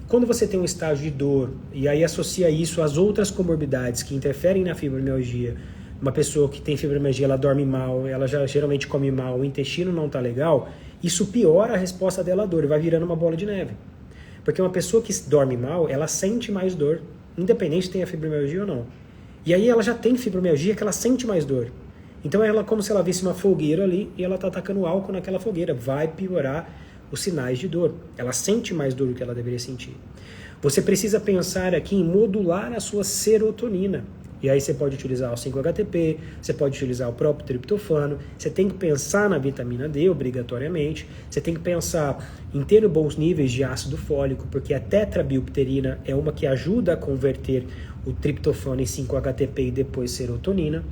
Speaker 1: Quando você tem um estágio de dor e aí associa isso às outras comorbidades que interferem na fibromialgia, uma pessoa que tem fibromialgia, ela dorme mal, ela já geralmente come mal, o intestino não está legal, isso piora a resposta dela à dor e vai virando uma bola de neve. Porque uma pessoa que dorme mal, ela sente mais dor, independente se tem a fibromialgia ou não. E aí ela já tem fibromialgia que ela sente mais dor. Então ela como se ela visse uma fogueira ali e ela está atacando álcool naquela fogueira, vai piorar os sinais de dor. Ela sente mais dor do que ela deveria sentir. Você precisa pensar aqui em modular a sua serotonina. E aí você pode utilizar o 5-HTP, você pode utilizar o próprio triptofano, você tem que pensar na vitamina D obrigatoriamente, você tem que pensar em ter bons níveis de ácido fólico, porque a tetrabiopterina é uma que ajuda a converter o triptofano em 5-HTP e depois serotonina.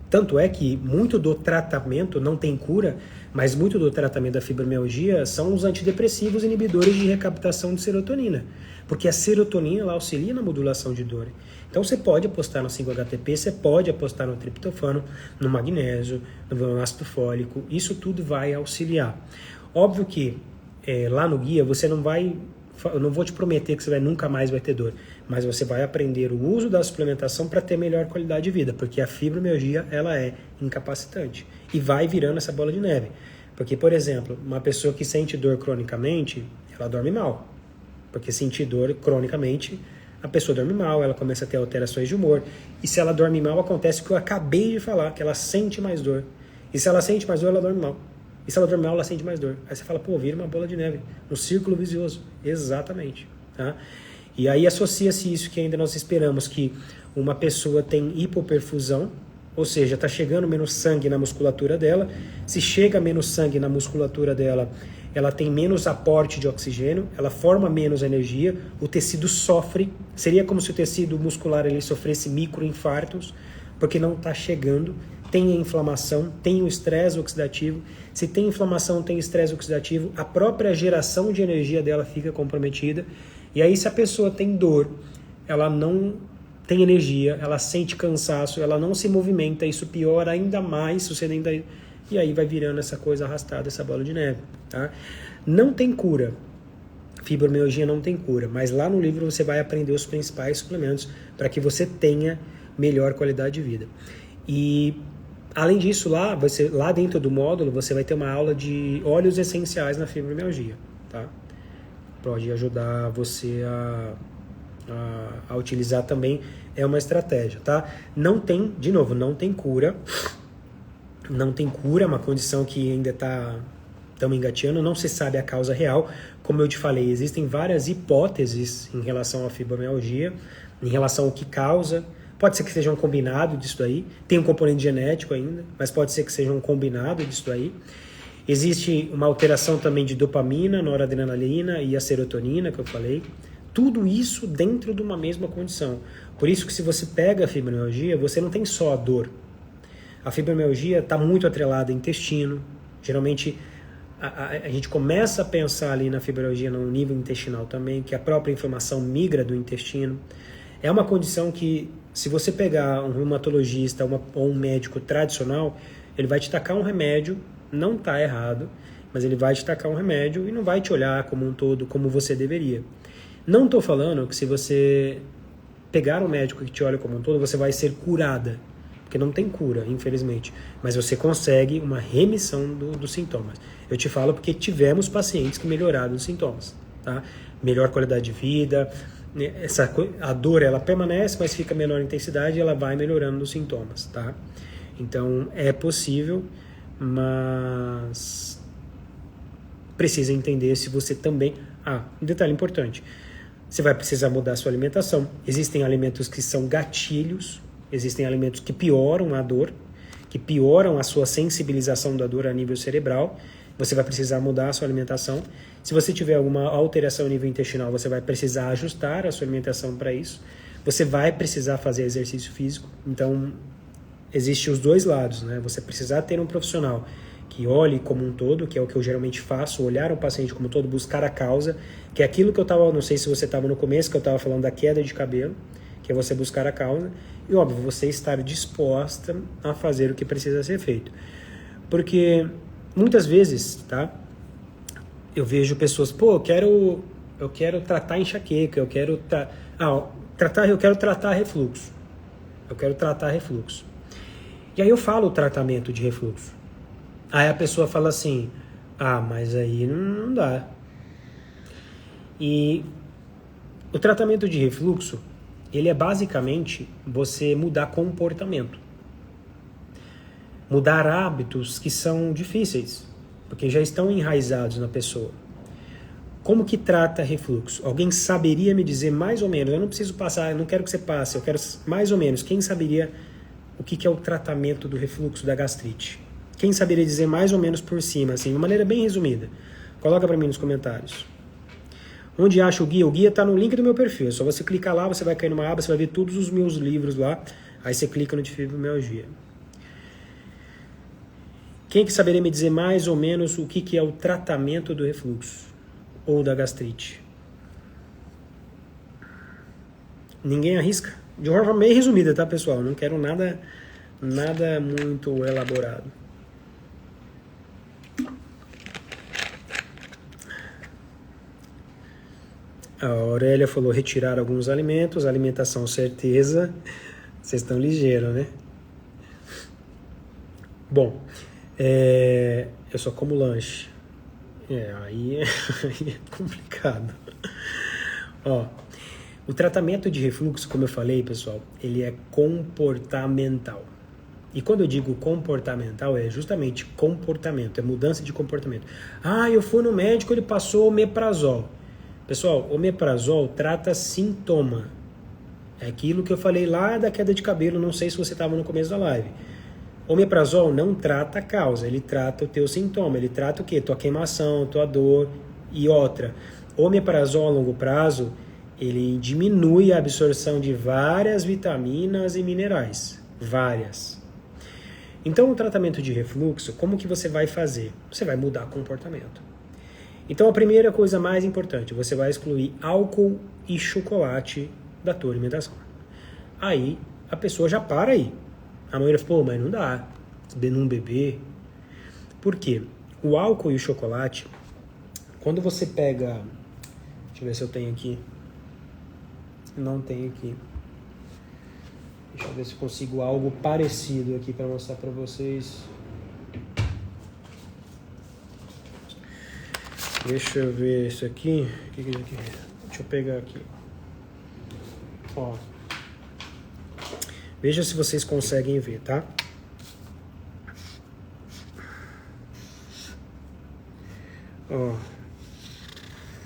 Speaker 1: Tanto é que muito do tratamento não tem cura, mas muito do tratamento da fibromialgia são os antidepressivos inibidores de recaptação de serotonina, porque a serotonina ela auxilia na modulação de dor. Então você pode apostar no 5-HTP, você pode apostar no triptofano, no magnésio, no ácido fólico, isso tudo vai auxiliar. Óbvio que lá no guia você não vai, eu não vou te prometer que você nunca mais vai ter dor, mas você vai aprender o uso da suplementação para ter melhor qualidade de vida, porque a fibromialgia ela é incapacitante e vai virando essa bola de neve. Porque, por exemplo, uma pessoa que sente dor cronicamente, ela dorme mal, porque sentir dor cronicamente, a pessoa dorme mal, ela começa a ter alterações de humor, e se ela dorme mal, acontece o que eu acabei de falar, que ela sente mais dor, e se ela sente mais dor, ela dorme mal. E se ela dorme mal, ela sente mais dor. Aí você fala, pô, vira uma bola de neve, um círculo vicioso. Exatamente. Tá? E aí associa-se isso que ainda nós esperamos, que uma pessoa tem hipoperfusão, ou seja, está chegando menos sangue na musculatura dela. Se chega menos sangue na musculatura dela, ela tem menos aporte de oxigênio, ela forma menos energia, o tecido sofre. Seria como se o tecido muscular ele sofresse microinfartos, porque não está chegando. Tem a inflamação, tem o estresse oxidativo. Se tem inflamação, tem estresse oxidativo, a própria geração de energia dela fica comprometida. E aí, se a pessoa tem dor, ela não tem energia, ela sente cansaço, ela não se movimenta, isso piora ainda mais, e aí vai virando essa coisa arrastada, essa bola de neve. Tá? Não tem cura. Fibromialgia não tem cura, mas lá no livro você vai aprender os principais suplementos para que você tenha melhor qualidade de vida. E além disso, lá dentro do módulo, você vai ter uma aula de óleos essenciais na fibromialgia. Tá? Pode ajudar você a utilizar também, é uma estratégia. Tá? Não tem, de novo, não tem cura. Não tem cura, é uma condição que ainda estamos engateando, não se sabe a causa real. Como eu te falei, existem várias hipóteses em relação à fibromialgia, em relação ao que causa. Pode ser que seja um combinado disso daí. Tem um componente genético ainda, mas pode ser que seja um combinado disso daí. Existe uma alteração também de dopamina, noradrenalina e a serotonina, que eu falei. Tudo isso dentro de uma mesma condição. Por isso que se você pega a fibromialgia, você não tem só a dor. A fibromialgia está muito atrelada ao intestino. Geralmente a gente começa a pensar ali na fibromialgia no nível intestinal também, que a própria inflamação migra do intestino. É uma condição que, se você pegar um reumatologista ou um médico tradicional, ele vai te tacar um remédio, não está errado, mas ele vai te tacar um remédio e não vai te olhar como um todo, como você deveria. Não estou falando que se você pegar um médico que te olha como um todo, você vai ser curada, porque não tem cura, infelizmente, mas você consegue uma remissão dos sintomas. Eu te falo porque tivemos pacientes que melhoraram os sintomas, tá? Melhor qualidade de vida, a dor ela permanece, mas fica menor intensidade e ela vai melhorando os sintomas, tá? Então é possível, mas precisa entender se você também... um detalhe importante, você vai precisar mudar a sua alimentação. Existem alimentos que são gatilhos, existem alimentos que pioram a dor, que pioram a sua sensibilização da dor a nível cerebral. Você vai precisar mudar a sua alimentação. Se você tiver alguma alteração a nível intestinal, você vai precisar ajustar a sua alimentação para isso. Você vai precisar fazer exercício físico. Então, existem os dois lados, né? Você precisar ter um profissional que olhe como um todo, que é o que eu geralmente faço, olhar o paciente como um todo, buscar a causa, que é aquilo que eu estava, não sei se você estava no começo, que eu estava falando da queda de cabelo, que é você buscar a causa, e óbvio, você estar disposta a fazer o que precisa ser feito. Porque muitas vezes, tá? Eu vejo pessoas, eu quero tratar enxaqueca, eu quero tratar refluxo. Eu quero tratar refluxo. E aí eu falo o tratamento de refluxo. Aí a pessoa fala assim, mas aí não dá. E o tratamento de refluxo, ele é basicamente você mudar comportamento. Mudar hábitos que são difíceis, porque já estão enraizados na pessoa. Como que trata refluxo? Alguém saberia me dizer mais ou menos, eu não preciso passar, eu não quero que você passe, eu quero mais ou menos, quem saberia o que é o tratamento do refluxo da gastrite? Quem saberia dizer mais ou menos por cima, assim, de uma maneira bem resumida? Coloca para mim nos comentários. Onde acha o guia? O guia está no link do meu perfil. É só você clicar lá, você vai cair numa aba, você vai ver todos os meus livros lá. Aí você clica no de fibromialgia. Quem que saberia me dizer mais ou menos o que é o tratamento do refluxo? Ou da gastrite? Ninguém arrisca? De uma forma meio resumida, tá, pessoal? Não quero nada muito elaborado. A Aurélia falou retirar alguns alimentos, alimentação certeza. Vocês estão ligeiros, né? Bom, eu só como lanche. Aí é complicado. Ó, o tratamento de refluxo, como eu falei, pessoal, ele é comportamental. E quando eu digo comportamental, é justamente comportamento, é mudança de comportamento. Eu fui no médico, ele passou omeprazol. Pessoal, omeprazol trata sintoma. É aquilo que eu falei lá da queda de cabelo, não sei se você estava no começo da live. Omeprazol não trata a causa, ele trata o teu sintoma, ele trata o quê? Tua queimação, tua dor e outra. Omeprazol a longo prazo, ele diminui a absorção de várias vitaminas e minerais. Várias. Então, o tratamento de refluxo, como que você vai fazer? Você vai mudar comportamento. Então, a primeira coisa mais importante, você vai excluir álcool e chocolate da tua alimentação. Aí, a pessoa já para aí. A maioria fala, mas não dá, não beber. Por quê? O álcool e o chocolate, quando você pega... Deixa eu ver se eu tenho aqui. Não tenho aqui. Deixa eu ver se eu consigo algo parecido aqui para mostrar para vocês. Deixa eu ver isso aqui. O que é isso aqui? Deixa eu pegar aqui. Ó. Veja se vocês conseguem ver, tá? Ó.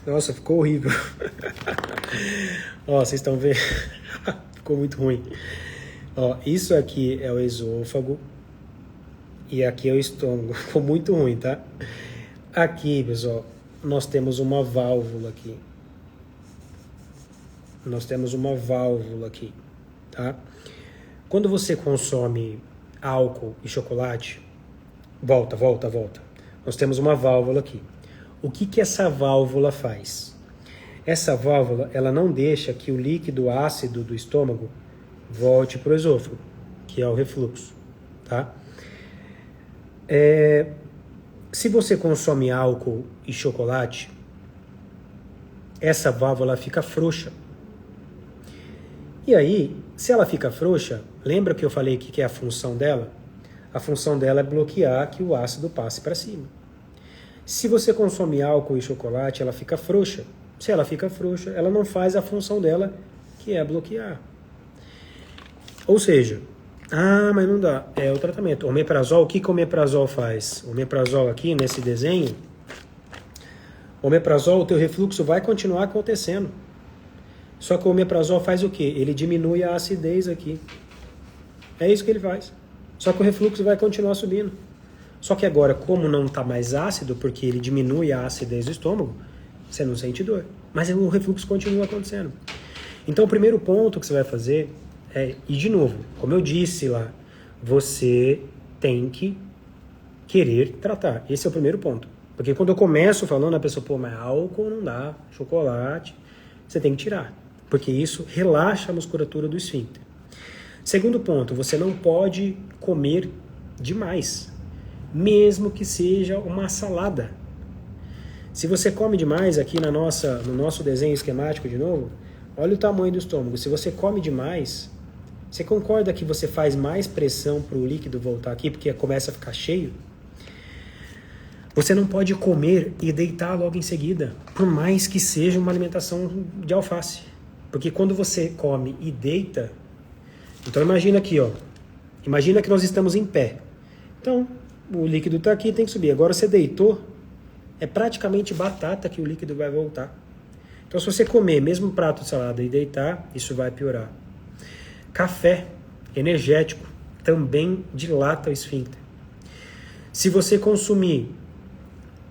Speaker 1: Nossa, ficou horrível. Ó, vocês estão vendo? Ficou muito ruim. Ó, isso aqui é o esôfago e aqui é o estômago. Ficou muito ruim, tá? Aqui, pessoal, nós temos uma válvula aqui. Nós temos uma válvula aqui, tá? Quando você consome álcool e chocolate, volta. Nós temos uma válvula aqui. O que essa válvula faz? Essa válvula, ela não deixa que o líquido ácido do estômago volte para o esôfago, que é o refluxo, tá? Se você consome álcool e chocolate, essa válvula fica frouxa. E aí, se ela fica frouxa, lembra que eu falei que é a função dela? A função dela é bloquear que o ácido passe para cima. Se você consome álcool e chocolate, ela fica frouxa. Se ela fica frouxa, ela não faz a função dela, que é bloquear. Ou seja, mas não dá. É o tratamento. Omeprazol, o que o omeprazol faz? O omeprazol aqui, nesse desenho, o omeprazol, o teu refluxo vai continuar acontecendo. Só que o omeprazol faz o quê? Ele diminui a acidez aqui. É isso que ele faz. Só que o refluxo vai continuar subindo. Só que agora, como não está mais ácido, porque ele diminui a acidez do estômago, você não sente dor. Mas o refluxo continua acontecendo. Então, o primeiro ponto que você vai fazer e de novo, como eu disse lá, você tem que querer tratar. Esse é o primeiro ponto. Porque quando eu começo falando, a pessoa, mas álcool não dá, chocolate, você tem que tirar. Porque isso relaxa a musculatura do esfíncter. Segundo ponto, você não pode comer demais, mesmo que seja uma salada. Se você come demais aqui no nosso desenho esquemático de novo, olha o tamanho do estômago. Se você come demais, você concorda que você faz mais pressão para o líquido voltar aqui, porque começa a ficar cheio? Você não pode comer e deitar logo em seguida, por mais que seja uma alimentação de alface. Porque quando você come e deita... Então imagina aqui, ó. Imagina que nós estamos em pé. Então, o líquido está aqui, tem que subir. Agora você deitou, é praticamente batata que o líquido vai voltar. Então se você comer mesmo um prato de salada e deitar, isso vai piorar. Café energético também dilata o esfíncter. Se você consumir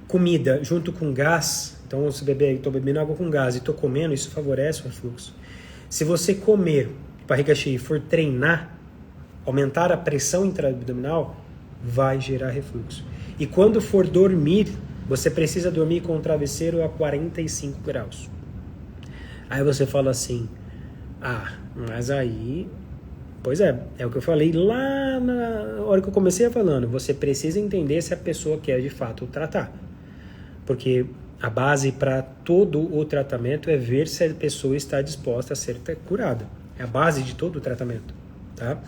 Speaker 1: comida junto com gás, então se estou bebendo água com gás e estou comendo, isso favorece o refluxo. Se você comer barriga cheia e for treinar, aumentar a pressão intraabdominal, vai gerar refluxo. E quando for dormir, você precisa dormir com o travesseiro a 45 graus. Aí você fala assim, mas aí... Pois é o que eu falei lá na hora que eu comecei falando. Você precisa entender se a pessoa quer de fato tratar. Porque a base para todo o tratamento é ver se a pessoa está disposta a ser curada. É a base de todo o tratamento, tá?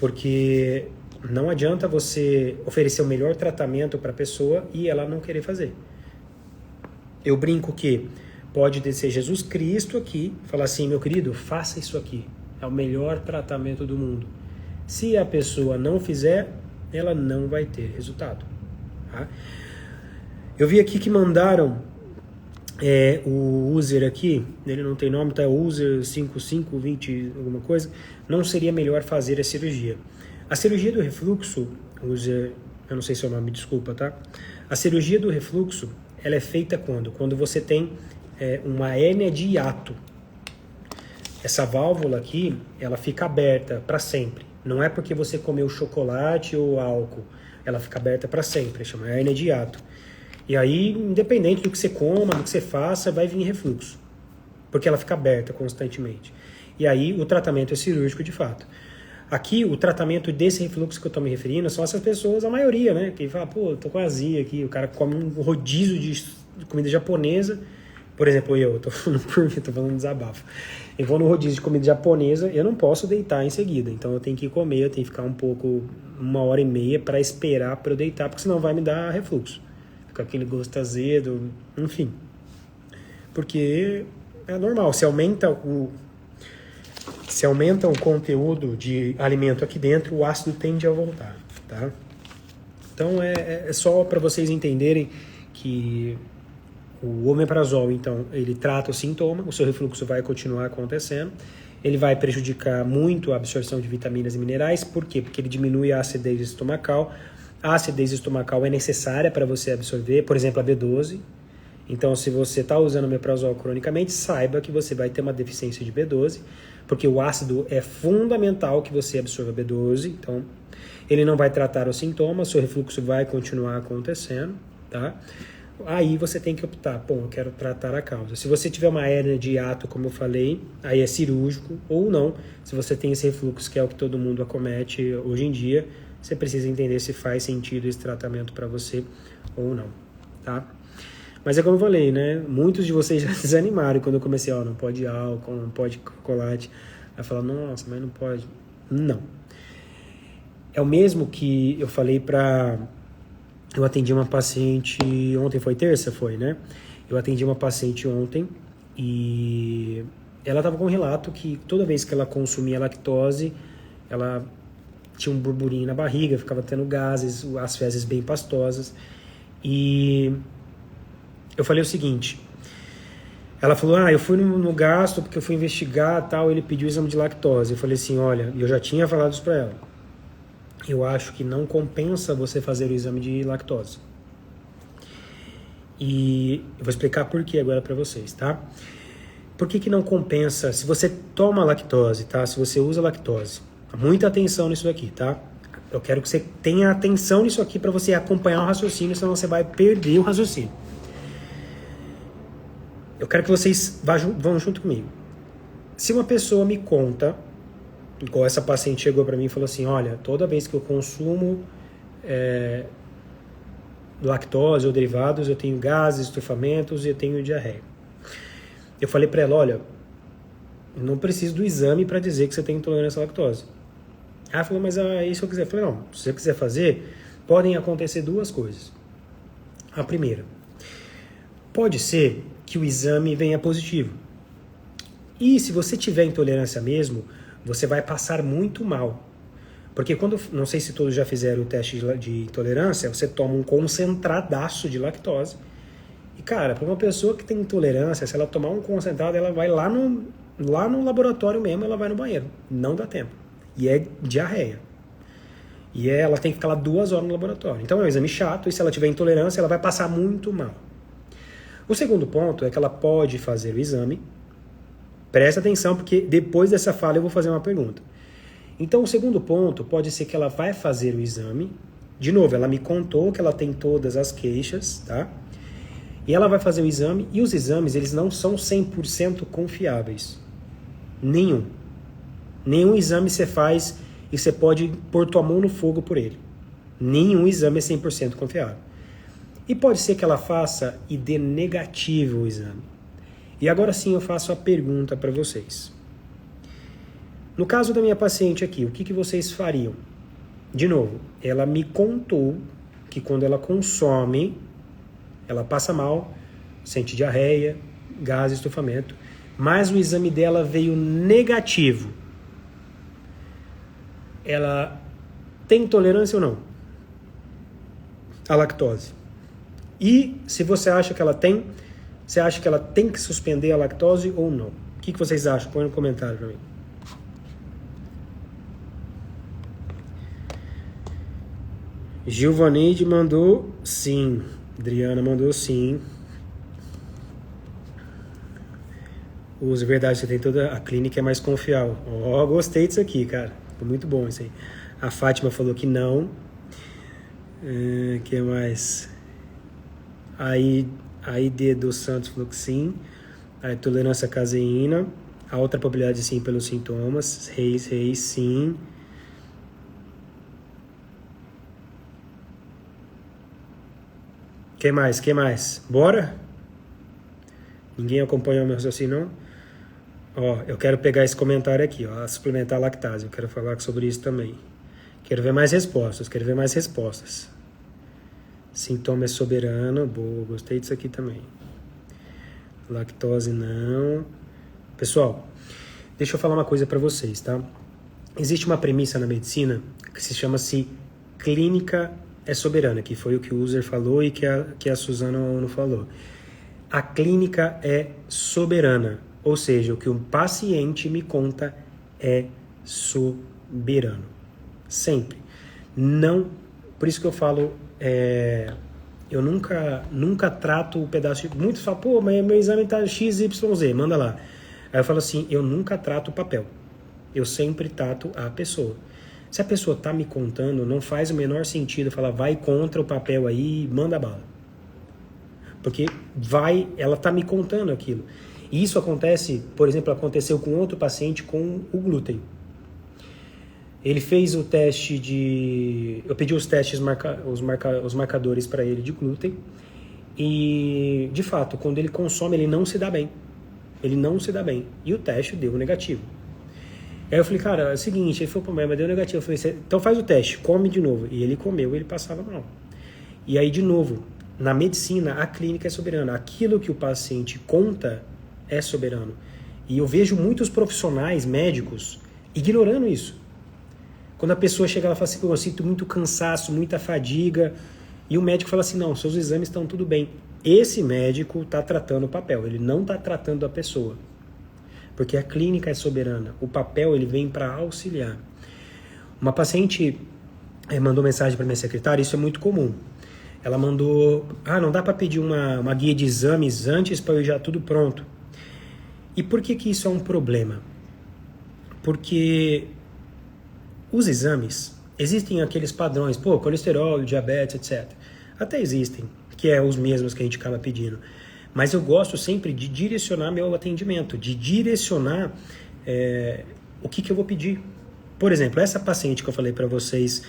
Speaker 1: Porque não adianta você oferecer o melhor tratamento para a pessoa e ela não querer fazer. Eu brinco que pode descer Jesus Cristo aqui e falar assim, meu querido, faça isso aqui. É o melhor tratamento do mundo. Se a pessoa não fizer, ela não vai ter resultado. Tá? Eu vi aqui que mandaram o user aqui, ele não tem nome, tá? User 5520 alguma coisa. Não seria melhor fazer a cirurgia. A cirurgia do refluxo, user, eu não sei seu nome, desculpa, tá? A cirurgia do refluxo, ela é feita quando? Quando você tem uma hérnia de hiato. Essa válvula aqui, ela fica aberta para sempre. Não é porque você comeu chocolate ou álcool. Ela fica aberta para sempre, chama hérnia de hiato. E aí, independente do que você coma, do que você faça, vai vir refluxo. Porque ela fica aberta constantemente. E aí, o tratamento é cirúrgico de fato. Aqui, o tratamento desse refluxo que eu estou me referindo são essas pessoas, a maioria, né? Que fala, tô com azia aqui. O cara come um rodízio de comida japonesa. Por exemplo, eu tô falando desabafo. Eu vou no rodízio de comida japonesa, eu não posso deitar em seguida. Então eu tenho que comer, eu tenho que ficar uma hora e meia para esperar para eu deitar, porque senão vai me dar refluxo. Fica aquele gosto azedo, enfim. Porque é normal, se aumenta o conteúdo de alimento aqui dentro, o ácido tende a voltar, tá? Então é só para vocês entenderem que O omeprazol, então, ele trata o sintoma, o seu refluxo vai continuar acontecendo, ele vai prejudicar muito a absorção de vitaminas e minerais. Por quê? Porque ele diminui a acidez estomacal. A acidez estomacal é necessária para você absorver, por exemplo, a B12. Então, se você está usando omeprazol cronicamente, saiba que você vai ter uma deficiência de B12, porque o ácido é fundamental que você absorva B12. Então, ele não vai tratar os sintomas, seu refluxo vai continuar acontecendo, tá? Aí você tem que optar, eu quero tratar a causa. Se você tiver uma hérnia de hiato, como eu falei, aí é cirúrgico, ou não. Se você tem esse refluxo, que é o que todo mundo acomete hoje em dia, você precisa entender se faz sentido esse tratamento para você ou não, tá? Mas é como eu falei, né? Muitos de vocês já desanimaram quando eu comecei, não pode álcool, não pode chocolate. Aí fala, nossa, mas não pode. Não. É o mesmo que eu falei para... Eu atendi uma paciente ontem, foi terça? Foi, né? Eu atendi uma paciente ontem e ela estava com um relato que toda vez que ela consumia lactose, ela tinha um burburinho na barriga, ficava tendo gases, as fezes bem pastosas. E eu falei o seguinte, ela falou, eu fui no gastro porque eu fui investigar tal, ele pediu o exame de lactose. Eu falei assim, olha, eu já tinha falado isso para ela. Eu acho que não compensa você fazer o exame de lactose. E eu vou explicar por que agora para vocês, tá? Por que não compensa? Se você toma lactose, tá? Se você usa lactose, muita atenção nisso aqui, tá? Eu quero que você tenha atenção nisso aqui para você acompanhar o raciocínio, senão você vai perder o raciocínio. Eu quero que vocês vão junto comigo. Se uma pessoa me conta, igual essa paciente chegou para mim e falou assim, olha, toda vez que eu consumo lactose ou derivados, eu tenho gases, estufamentos e eu tenho diarreia. Eu falei para ela, olha, não preciso do exame para dizer que você tem intolerância à lactose. Ela falou, mas isso que eu quiser. Eu falei, não, se você quiser fazer, podem acontecer duas coisas. A primeira, pode ser que o exame venha positivo. E se você tiver intolerância mesmo, você vai passar muito mal. Porque não sei se todos já fizeram o teste de intolerância, você toma um concentradaço de lactose. E cara, para uma pessoa que tem intolerância, se ela tomar um concentrado, ela vai lá no laboratório mesmo, ela vai no banheiro. Não dá tempo. E é diarreia. E ela tem que ficar lá 2 horas no laboratório. Então é um exame chato, e se ela tiver intolerância, ela vai passar muito mal. O segundo ponto é que ela pode fazer o exame. Presta atenção, porque depois dessa fala eu vou fazer uma pergunta. Então, o segundo ponto pode ser que ela vai fazer o exame. De novo, ela me contou que ela tem todas as queixas, tá? E ela vai fazer o exame, e os exames, eles não são 100% confiáveis. Nenhum. Nenhum exame você faz e você pode pôr tua mão no fogo por ele. Nenhum exame é 100% confiável. E pode ser que ela faça e dê negativo o exame. E agora sim eu faço a pergunta para vocês. No caso da minha paciente aqui, o que vocês fariam? De novo, ela me contou que quando ela consome, ela passa mal, sente diarreia, gases, estufamento, mas o exame dela veio negativo. Ela tem intolerância ou não? À lactose. E se você acha que ela tem, você acha que ela tem que suspender a lactose ou não? O que vocês acham? Põe no comentário para mim. Gilvaneide mandou sim. Adriana mandou sim. Use verdade, você tem toda a clínica é mais confiável. Gostei disso aqui, cara. Foi muito bom isso aí. A Fátima falou que não. Que mais? Aí D dos Santos falou que sim. A tolerância à caseína. A outra probabilidade sim pelos sintomas. Reis, sim. Que mais? Bora? Ninguém acompanhou meu raciocínio, não? Eu quero pegar esse comentário aqui, suplementar a lactase. Eu quero falar sobre isso também. Quero ver mais respostas. Sintoma é soberano. Boa, gostei disso aqui também. Lactose não. Pessoal, deixa eu falar uma coisa para vocês, tá? Existe uma premissa na medicina que se chama-se clínica é soberana, que foi o que o user falou e que a Suzana não falou. a clínica é soberana, ou seja, o que o paciente me conta é soberano. Sempre. Não, por isso que eu falo, eu nunca trato o pedaço de... Muitos falam, pô, mas meu exame tá XYZ, manda lá. Aí eu falo assim, eu nunca trato o papel. Eu sempre trato a pessoa. Se a pessoa tá me contando, não faz o menor sentido falar, vai contra o papel aí, manda bala. Porque ela tá me contando aquilo. E isso acontece, por exemplo, aconteceu com outro paciente com o glúten. Ele fez o teste eu pedi os testes, os marcadores para ele de glúten. E, de fato, quando ele consome, ele não se dá bem. Ele não se dá bem. E o teste deu negativo. Aí eu falei, cara, é o seguinte, ele falou, mas deu negativo. Eu falei, então faz o teste, come de novo. E ele comeu, ele passava mal. E aí, de novo, na medicina, a clínica é soberana. Aquilo que o paciente conta é soberano. E eu vejo muitos profissionais médicos ignorando isso. Quando a pessoa chega lá e fala assim, eu sinto muito cansaço, muita fadiga, e o médico fala assim, não, seus exames estão tudo bem. Esse médico está tratando o papel, ele não está tratando a pessoa. Porque a clínica é soberana. O papel ele vem para auxiliar. Uma paciente mandou mensagem para minha secretária, isso é muito comum. Ela mandou, não dá para pedir uma guia de exames antes para eu já tudo pronto. E por que isso é um problema? Porque os exames, existem aqueles padrões, colesterol, diabetes, etc. Até existem, que é os mesmos que a gente acaba pedindo. Mas eu gosto sempre de direcionar meu atendimento, de direcionar o que eu vou pedir. Por exemplo, essa paciente que eu falei para vocês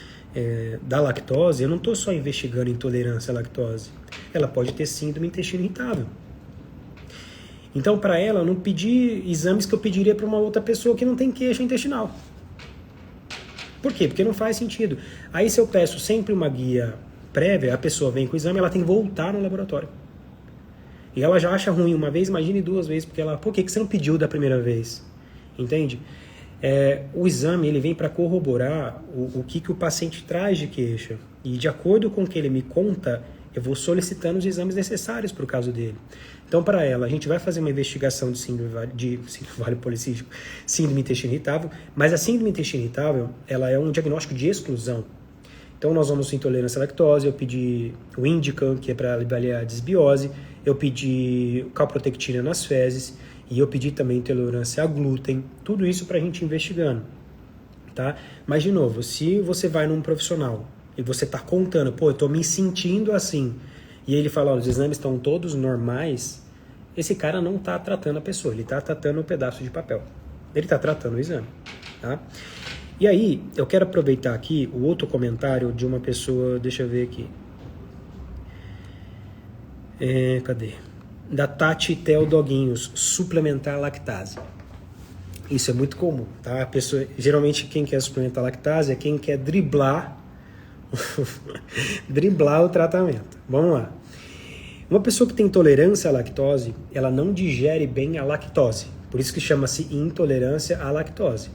Speaker 1: da lactose, eu não estou só investigando intolerância à lactose. Ela pode ter síndrome do intestino irritável. Então, para ela, eu não pedi exames que eu pediria para uma outra pessoa que não tem queixa intestinal. Por quê? Porque não faz sentido. Aí, se eu peço sempre uma guia prévia, a pessoa vem com o exame, ela tem que voltar no laboratório. E ela já acha ruim uma vez, imagine duas vezes, porque ela, por que você não pediu da primeira vez? Entende? O exame ele vem para corroborar o que o paciente traz de queixa. E de acordo com o que ele me conta, eu vou solicitando os exames necessários para o caso dele. Então, para ela, a gente vai fazer uma investigação de síndrome policístico, síndrome intestino irritável, mas a síndrome intestino irritável, ela é um diagnóstico de exclusão. Então, nós vamos intolerância à lactose, eu pedi o Indicam, que é para aliviar a desbiose, eu pedi calprotectina nas fezes, e eu pedi também intolerância a glúten, tudo isso para a gente investigando, tá? Mas, de novo, se você vai num profissional e você está contando, eu estou me sentindo assim, e ele fala, os exames estão todos normais, esse cara não está tratando a pessoa, ele está tratando um pedaço de papel, ele está tratando o exame, tá? E aí, eu quero aproveitar aqui o outro comentário de uma pessoa, deixa eu ver aqui, cadê? Da Tati Teodoguinhos, suplementar lactase. Isso é muito comum, tá? A pessoa, geralmente quem quer suplementar lactase é quem quer driblar o tratamento. Vamos lá. Uma pessoa que tem intolerância à lactose, ela não digere bem a lactose. Por isso que chama-se intolerância à lactose.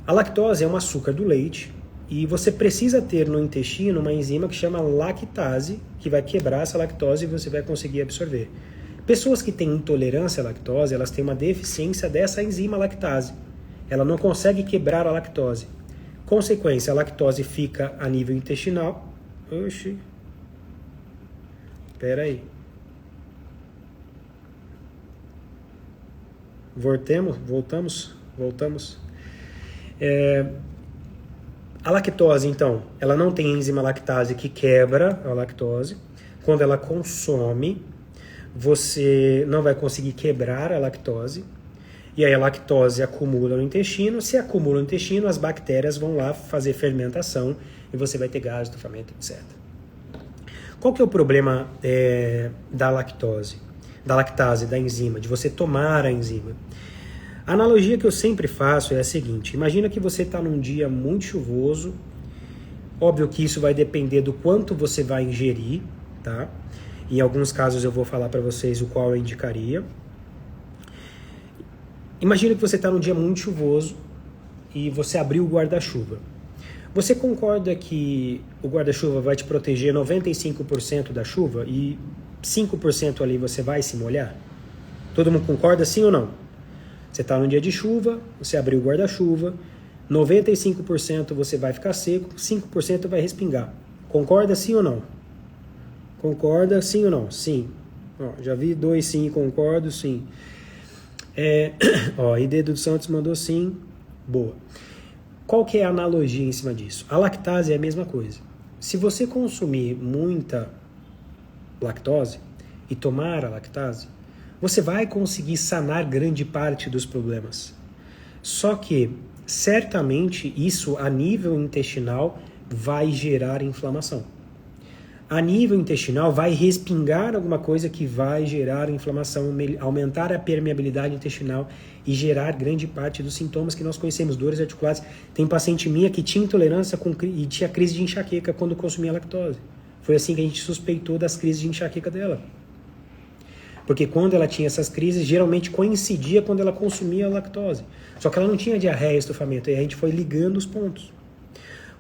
Speaker 1: A lactose é um açúcar do leite e você precisa ter no intestino uma enzima que chama lactase, que vai quebrar essa lactose e você vai conseguir absorver. Pessoas que têm intolerância à lactose, elas têm uma deficiência dessa enzima lactase. Ela não consegue quebrar a lactose. Consequência, a lactose fica a nível intestinal. Oxi. Espera aí. Voltamos. A lactose, então, ela não tem enzima lactase que quebra a lactose. Quando ela consome, você não vai conseguir quebrar a lactose. E aí a lactose acumula no intestino. Se acumula no intestino, as bactérias vão lá fazer fermentação e você vai ter gases, estufamento, etc. Qual que é o problema da lactose, da enzima, de você tomar a enzima? A analogia que eu sempre faço é a seguinte: imagina que você está num dia muito chuvoso, óbvio que isso vai depender do quanto você vai ingerir, tá? Em alguns casos eu vou falar para vocês o qual eu indicaria. Imagina que você está num dia muito chuvoso e você abriu o guarda-chuva. Você concorda que o guarda-chuva vai te proteger 95% da chuva? E 5% ali você vai se molhar? Todo mundo concorda, sim ou não? Você está num dia de chuva, você abriu o guarda-chuva, 95% você vai ficar seco, 5% vai respingar. Concorda, sim ou não? Concorda, sim ou não? Sim. Ó, já vi 2 sim, concordo, sim. ID dos Santos mandou sim. Boa. Qual que é a analogia em cima disso? A lactase é a mesma coisa. Se você consumir muita lactose e tomar a lactase, você vai conseguir sanar grande parte dos problemas. Só que, certamente, isso a nível intestinal vai gerar inflamação. A nível intestinal vai respingar alguma coisa que vai gerar inflamação, aumentar a permeabilidade intestinal e gerar grande parte dos sintomas que nós conhecemos, dores articulares. Tem paciente minha que tinha intolerância e tinha crise de enxaqueca quando consumia lactose. Foi assim que a gente suspeitou das crises de enxaqueca dela. Porque quando ela tinha essas crises, geralmente coincidia quando ela consumia a lactose. Só que ela não tinha diarreia e estufamento, e a gente foi ligando os pontos.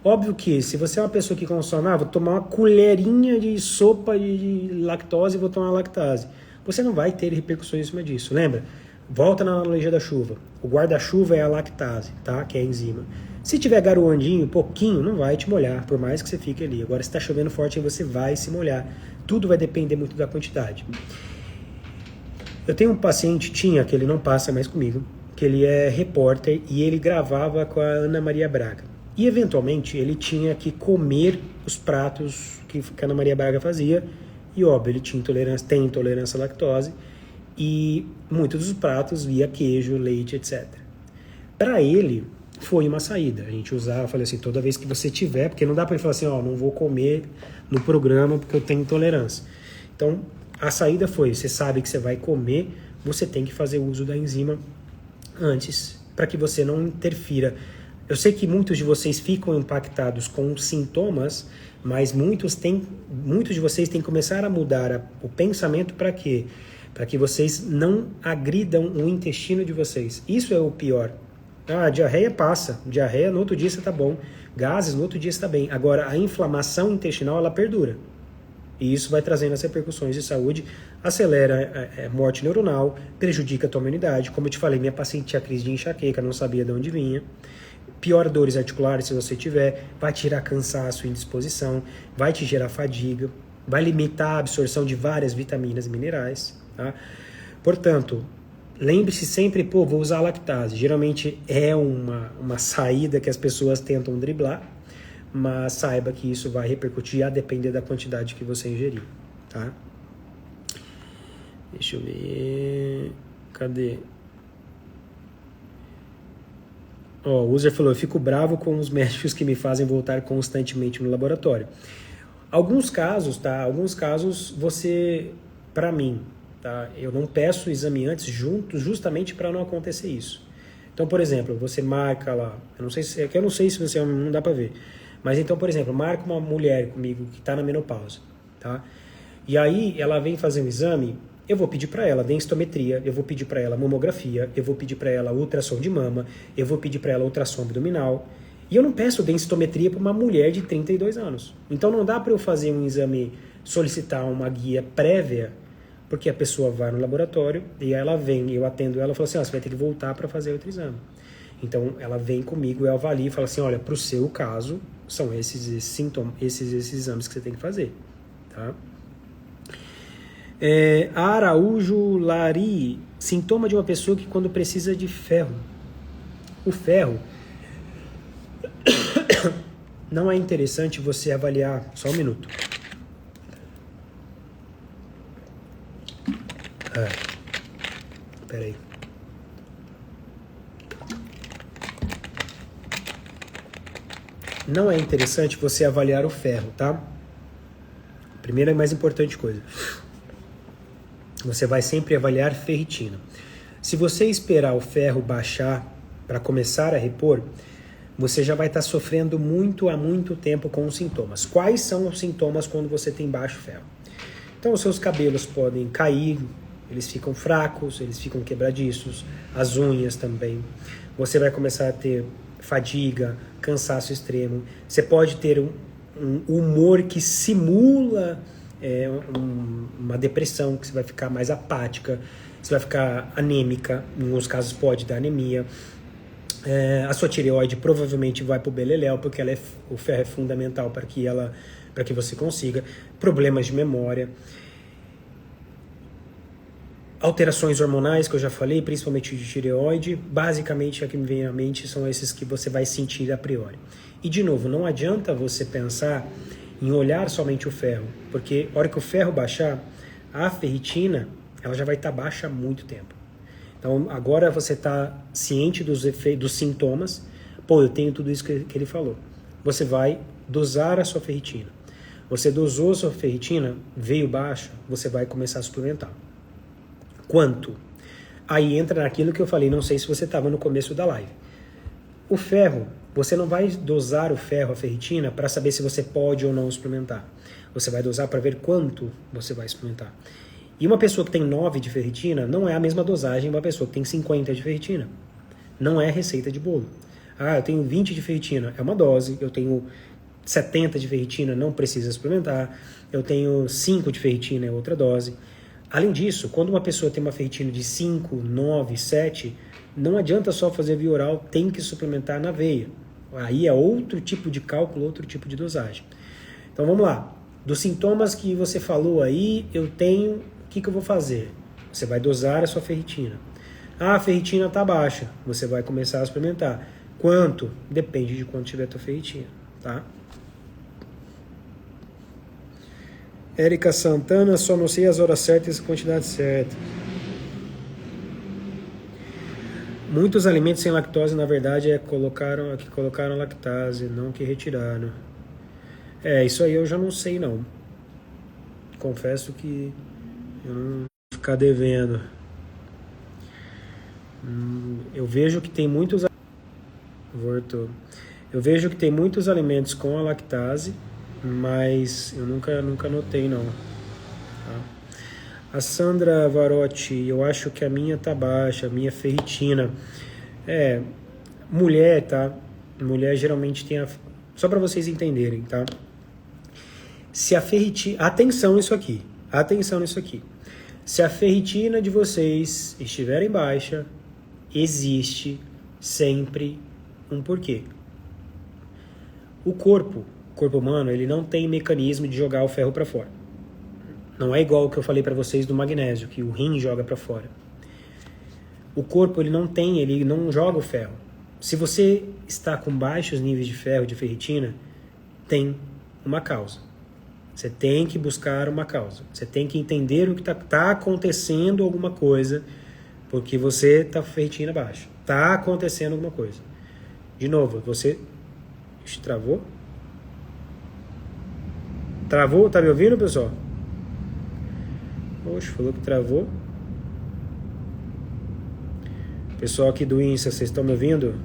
Speaker 1: Óbvio que, se você é uma pessoa que consome, vou tomar uma colherinha de sopa de lactose e vou tomar lactase, você não vai ter repercussões em cima disso. Lembra? Volta na analogia da chuva. O guarda-chuva é a lactase, tá? Que é a enzima. Se tiver garoandinho, pouquinho, não vai te molhar, por mais que você fique ali. Agora, se está chovendo forte, aí você vai se molhar. Tudo vai depender muito da quantidade. Eu tenho um paciente, que ele não passa mais comigo, que ele é repórter e ele gravava com a Ana Maria Braga. E, eventualmente, ele tinha que comer os pratos que a Ana Maria Braga fazia. E, óbvio, ele tem intolerância à lactose. E muitos dos pratos via queijo, leite, etc. Para ele, foi uma saída. A gente usava, eu falei assim, toda vez que você tiver, porque não dá para ele falar assim, não vou comer no programa porque eu tenho intolerância. Então, a saída foi, você sabe que você vai comer, você tem que fazer uso da enzima antes, para que você não interfira. Eu sei que muitos de vocês ficam impactados com sintomas, mas muitos de vocês têm que começar a mudar o pensamento para quê? Para que vocês não agridam o intestino de vocês. Isso é o pior. Diarreia passa. Diarreia no outro dia você está bom. Gases no outro dia você está bem. Agora, a inflamação intestinal, ela perdura. E isso vai trazendo as repercussões de saúde, acelera a morte neuronal, prejudica a tua imunidade. Como eu te falei, minha paciente tinha crise de enxaqueca, não sabia de onde vinha. Pior dores articulares se você tiver, vai tirar cansaço e indisposição, vai te gerar fadiga, vai limitar a absorção de várias vitaminas e minerais. Tá? Portanto, lembre-se sempre, vou usar a lactase. Geralmente é uma saída que as pessoas tentam driblar, mas saiba que isso vai repercutir a depender da quantidade que você ingerir. Tá? Deixa eu ver... Cadê? O user falou, eu fico bravo com os médicos que me fazem voltar constantemente no laboratório. Alguns casos, tá? Alguns casos você, para mim, tá? Eu não peço exame antes justamente para não acontecer isso. Então, por exemplo, você marca lá, eu não sei se você não dá para ver, mas então, por exemplo, marca uma mulher comigo que está na menopausa, tá? E aí ela vem fazer um exame, eu vou pedir para ela densitometria, eu vou pedir para ela mamografia, eu vou pedir para ela ultrassom de mama, eu vou pedir para ela ultrassom abdominal. E eu não peço densitometria para uma mulher de 32 anos. Então não dá para eu fazer um exame, solicitar uma guia prévia, porque a pessoa vai no laboratório e ela vem, eu atendo ela e falo assim, você vai ter que voltar para fazer outro exame. Então ela vem comigo, eu avalio e falo assim, olha, para o seu caso, são esses sintomas, esses exames que você tem que fazer. Tá? Araújo Lari, sintoma de uma pessoa que quando precisa de ferro. O ferro não é interessante você avaliar, só um minuto. Peraí. Não é interessante você avaliar o ferro, tá? Primeira e mais importante coisa. Você vai sempre avaliar ferritina. Se você esperar o ferro baixar para começar a repor, você já vai estar sofrendo há muito tempo com os sintomas. Quais são os sintomas quando você tem baixo ferro? Então, os seus cabelos podem cair, eles ficam fracos, eles ficam quebradiços, as unhas também. Você vai começar a ter fadiga, cansaço extremo. Você pode ter um humor que simula uma depressão, que você vai ficar mais apática, você vai ficar anêmica, em alguns casos pode dar anemia. A sua tireoide provavelmente vai para o beleléu, porque o ferro é fundamental para que você consiga. Problemas de memória. Alterações hormonais, que eu já falei, principalmente de tireoide. Basicamente, a que me vem à mente são esses que você vai sentir a priori. E, de novo, não adianta você pensar em olhar somente o ferro, porque a hora que o ferro baixar, a ferritina ela já vai estar baixa há muito tempo. Então, agora você está ciente dos efeitos, dos sintomas. Pô, eu tenho tudo isso que ele falou. Você vai dosar a sua ferritina. Você dosou a sua ferritina, veio baixa, você vai começar a suplementar. Quanto? Aí entra naquilo que eu falei, não sei se você estava no começo da live. O ferro, você não vai dosar o ferro, a ferritina, para saber se você pode ou não suplementar. Você vai dosar para ver quanto você vai suplementar. E uma pessoa que tem 9 de ferritina não é a mesma dosagem de uma pessoa que tem 50 de ferritina. Não é receita de bolo. Ah, eu tenho 20 de ferritina, é uma dose. Eu tenho 70 de ferritina, não precisa suplementar. Eu tenho 5 de ferritina, é outra dose. Além disso, quando uma pessoa tem uma ferritina de 5, 9, 7, não adianta só fazer via oral, tem que suplementar na veia. Aí é outro tipo de cálculo, outro tipo de dosagem. Então vamos lá. Dos sintomas que você falou aí, eu tenho... O que eu vou fazer? Você vai dosar a sua ferritina. Ah, a ferritina está baixa. Você vai começar a suplementar. Quanto? Depende de quanto tiver a tua ferritina, tá? Érica Santana, só não sei as horas certas e a quantidade certa. Muitos alimentos sem lactose, na verdade, colocaram lactase, não que retiraram. Isso aí eu já não sei, não. Confesso que eu não vou ficar devendo. Eu vejo que tem muitos... Voltou. Eu vejo que tem muitos alimentos com a lactase, mas eu nunca notei, não. Tá? A Sandra Varotti, eu acho que a minha tá baixa, a minha ferritina. Mulher, tá? Mulher geralmente tem a... Só para vocês entenderem, tá? Se a ferritina... Atenção nisso aqui. Se a ferritina de vocês estiver em baixa, existe sempre um porquê. O corpo humano, ele não tem mecanismo de jogar o ferro para fora. Não é igual o que eu falei para vocês do magnésio, que o rim joga para fora. O corpo, ele não joga o ferro. Se você está com baixos níveis de ferro, de ferritina, tem uma causa. Você tem que buscar uma causa. Você tem que entender o que está acontecendo alguma coisa, porque você está com ferritina baixa. Está acontecendo alguma coisa. De novo, você... Travou? Travou? Tá me ouvindo, pessoal? Oxe, falou que travou. Pessoal aqui do Insta, vocês estão me ouvindo?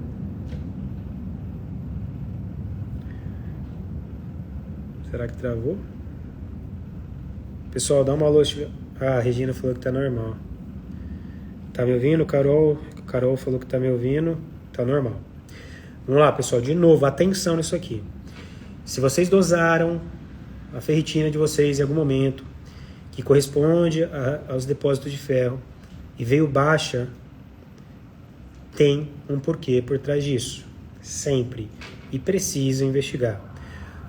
Speaker 1: Será que travou? Pessoal, dá uma alô. Ah, a Regina falou que tá normal. Tá me ouvindo? Carol falou que tá me ouvindo. Tá normal. Vamos lá, pessoal. De novo, atenção nisso aqui. Se vocês dosaram a ferritina de vocês em algum momento, que corresponde aos depósitos de ferro, e veio baixa, tem um porquê por trás disso. Sempre. E precisa investigar.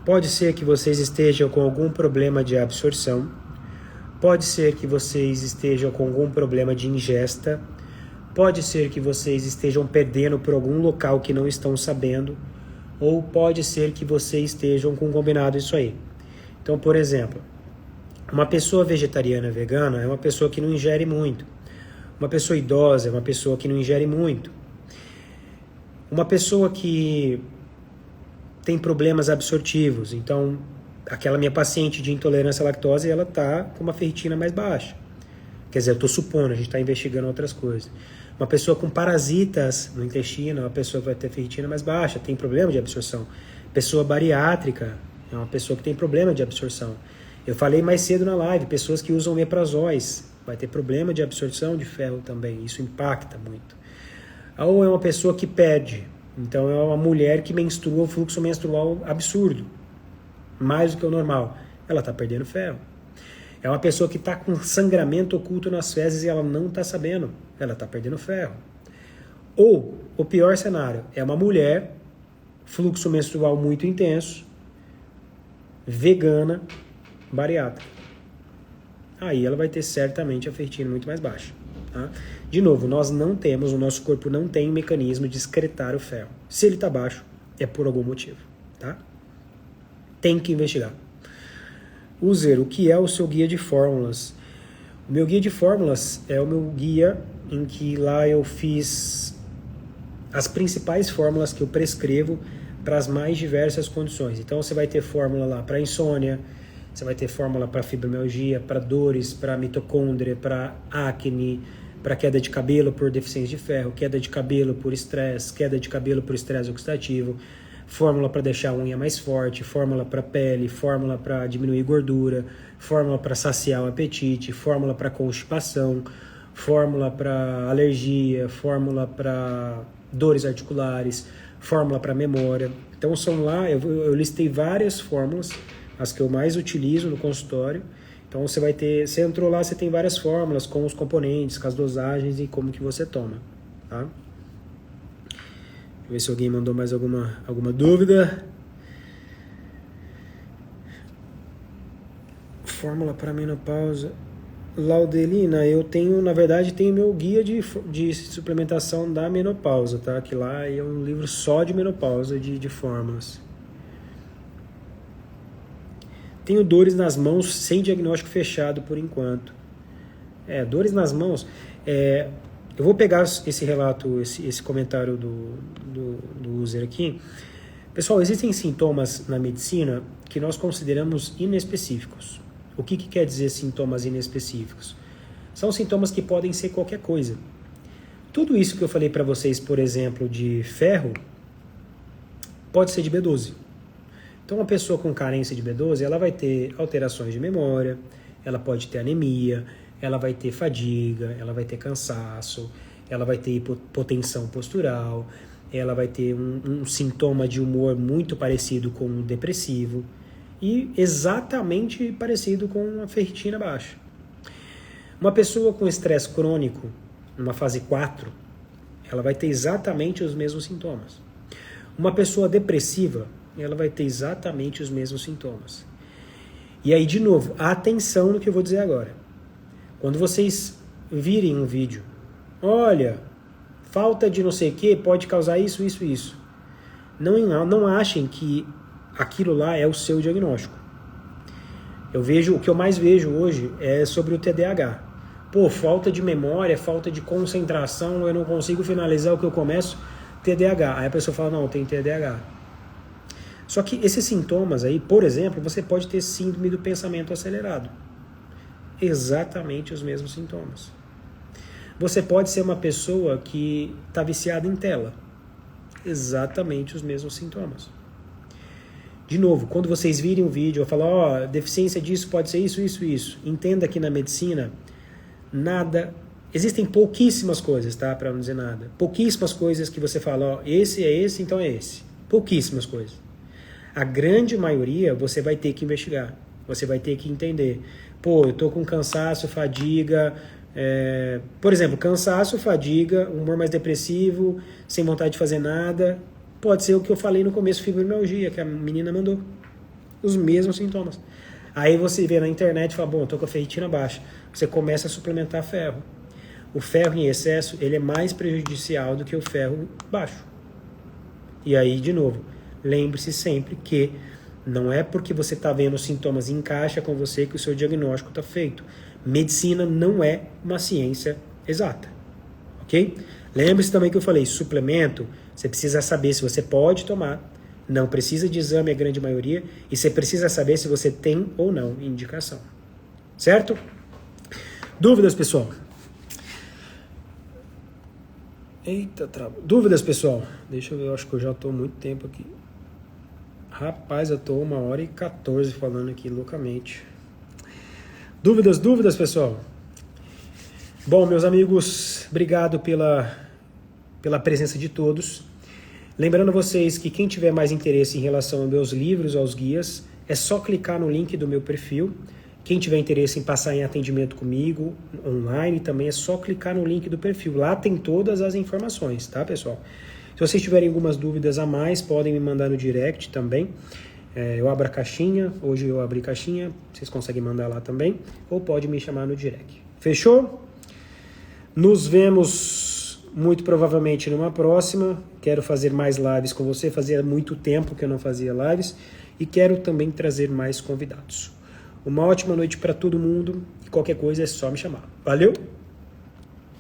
Speaker 1: Pode ser que vocês estejam com algum problema de absorção. Pode ser que vocês estejam com algum problema de ingesta. Pode ser que vocês estejam perdendo por algum local que não estão sabendo. Ou pode ser que vocês estejam com combinado isso aí. Então, por exemplo, uma pessoa vegetariana vegana é uma pessoa que não ingere muito. Uma pessoa idosa é uma pessoa que não ingere muito. Uma pessoa que tem problemas absortivos, então aquela minha paciente de intolerância à lactose, ela está com uma ferritina mais baixa. Quer dizer, eu estou supondo, a gente está investigando outras coisas. Uma pessoa com parasitas no intestino, uma pessoa que vai ter ferritina mais baixa, tem problema de absorção. Pessoa bariátrica é uma pessoa que tem problema de absorção. Eu falei mais cedo na live, pessoas que usam omeprazóis, vai ter problema de absorção de ferro também, isso impacta muito. Ou é uma pessoa que perde, então é uma mulher que menstrua o fluxo menstrual absurdo, mais do que o normal, ela está perdendo ferro. É uma pessoa que está com sangramento oculto nas fezes e ela não está sabendo. Ela está perdendo ferro. Ou, o pior cenário, é uma mulher, fluxo menstrual muito intenso, vegana, bariátrica. Aí ela vai ter certamente a ferritina muito mais baixa. Tá? De novo, nós não temos, o nosso corpo não tem mecanismo de excretar o ferro. Se ele está baixo, é por algum motivo. Tá? Tem que investigar. User, o que é o seu guia de fórmulas? O meu guia de fórmulas é o meu guia em que lá eu fiz as principais fórmulas que eu prescrevo para as mais diversas condições. Então você vai ter fórmula lá para insônia, você vai ter fórmula para fibromialgia, para dores, para mitocôndria, para acne, para queda de cabelo por deficiência de ferro, queda de cabelo por estresse, queda de cabelo por estresse oxidativo, fórmula para deixar a unha mais forte, fórmula para pele, fórmula para diminuir gordura, fórmula para saciar o apetite, fórmula para constipação, fórmula para alergia, fórmula para dores articulares, fórmula para memória. Então são lá, eu listei várias fórmulas, as que eu mais utilizo no consultório. Então você vai ter, você entrou lá, você tem várias fórmulas com os componentes, com as dosagens e como que você toma, tá? Deixa eu ver se alguém mandou mais alguma dúvida. Fórmula para menopausa. Laudelina, eu tenho, na verdade, tenho meu guia de suplementação da menopausa, tá? Que lá é um livro só de menopausa, de fórmulas. Tenho dores nas mãos sem diagnóstico fechado por enquanto. Dores nas mãos. Eu vou pegar esse relato, esse comentário do user aqui. Pessoal, existem sintomas na medicina que nós consideramos inespecíficos. O que quer dizer sintomas inespecíficos? São sintomas que podem ser qualquer coisa. Tudo isso que eu falei para vocês, por exemplo, de ferro, pode ser de B12. Então, uma pessoa com carência de B12, ela vai ter alterações de memória, ela pode ter anemia, ela vai ter fadiga, ela vai ter cansaço, ela vai ter hipotensão postural, ela vai ter um sintoma de humor muito parecido com o depressivo e exatamente parecido com a ferritina baixa. Uma pessoa com estresse crônico, numa fase 4, ela vai ter exatamente os mesmos sintomas. Uma pessoa depressiva, ela vai ter exatamente os mesmos sintomas. E aí, de novo, atenção no que eu vou dizer agora. Quando vocês virem um vídeo, olha, falta de não sei o que pode causar isso, isso, isso. Não achem que aquilo lá é o seu diagnóstico. O que eu mais vejo hoje é sobre o TDAH. Pô, falta de memória, falta de concentração, eu não consigo finalizar o que eu começo, TDAH. Aí a pessoa fala, não, tem TDAH. Só que esses sintomas aí, por exemplo, você pode ter síndrome do pensamento acelerado. Exatamente os mesmos sintomas. Você pode ser uma pessoa que está viciada em tela. Exatamente os mesmos sintomas. De novo, quando vocês virem o vídeo, eu falo, deficiência disso pode ser isso, isso, isso. Entenda que na medicina, existem pouquíssimas coisas, tá? Para não dizer nada. Pouquíssimas coisas que você fala, esse é esse, então é esse. Pouquíssimas coisas. A grande maioria você vai ter que investigar. Você vai ter que entender. Pô, eu tô com cansaço, fadiga. Por exemplo, cansaço, fadiga, humor mais depressivo, sem vontade de fazer nada. Pode ser o que eu falei no começo, fibromialgia, que a menina mandou. Os mesmos sintomas. Aí você vê na internet e fala, bom, eu tô com a ferritina baixa. Você começa a suplementar ferro. O ferro em excesso, ele é mais prejudicial do que o ferro baixo. E aí, de novo, lembre-se sempre que não é porque você está vendo os sintomas e encaixa com você que o seu diagnóstico está feito. Medicina não é uma ciência exata, ok? Lembre-se também que eu falei, suplemento, você precisa saber se você pode tomar, não precisa de exame a grande maioria, e você precisa saber se você tem ou não indicação, certo? Dúvidas, pessoal? Eita, dúvidas, pessoal? Deixa eu ver, eu acho que eu já estou muito tempo aqui. Rapaz, eu estou 1h14 falando aqui loucamente. Dúvidas, pessoal? Bom, meus amigos, obrigado pela presença de todos. Lembrando a vocês que quem tiver mais interesse em relação aos meus livros, aos guias, é só clicar no link do meu perfil Quem tiver interesse em passar em atendimento comigo online, também é só clicar no link do perfil. Lá tem todas as informações, tá, pessoal? Se vocês tiverem algumas dúvidas a mais, podem me mandar no direct também. Eu abro a caixinha, hoje eu abri caixinha, vocês conseguem mandar lá também, ou pode me chamar no direct. Fechou? Nos vemos muito provavelmente numa próxima. Quero fazer mais lives com você, fazia muito tempo que eu não fazia lives, e quero também trazer mais convidados. Uma ótima noite para todo mundo e qualquer coisa é só me chamar. Valeu!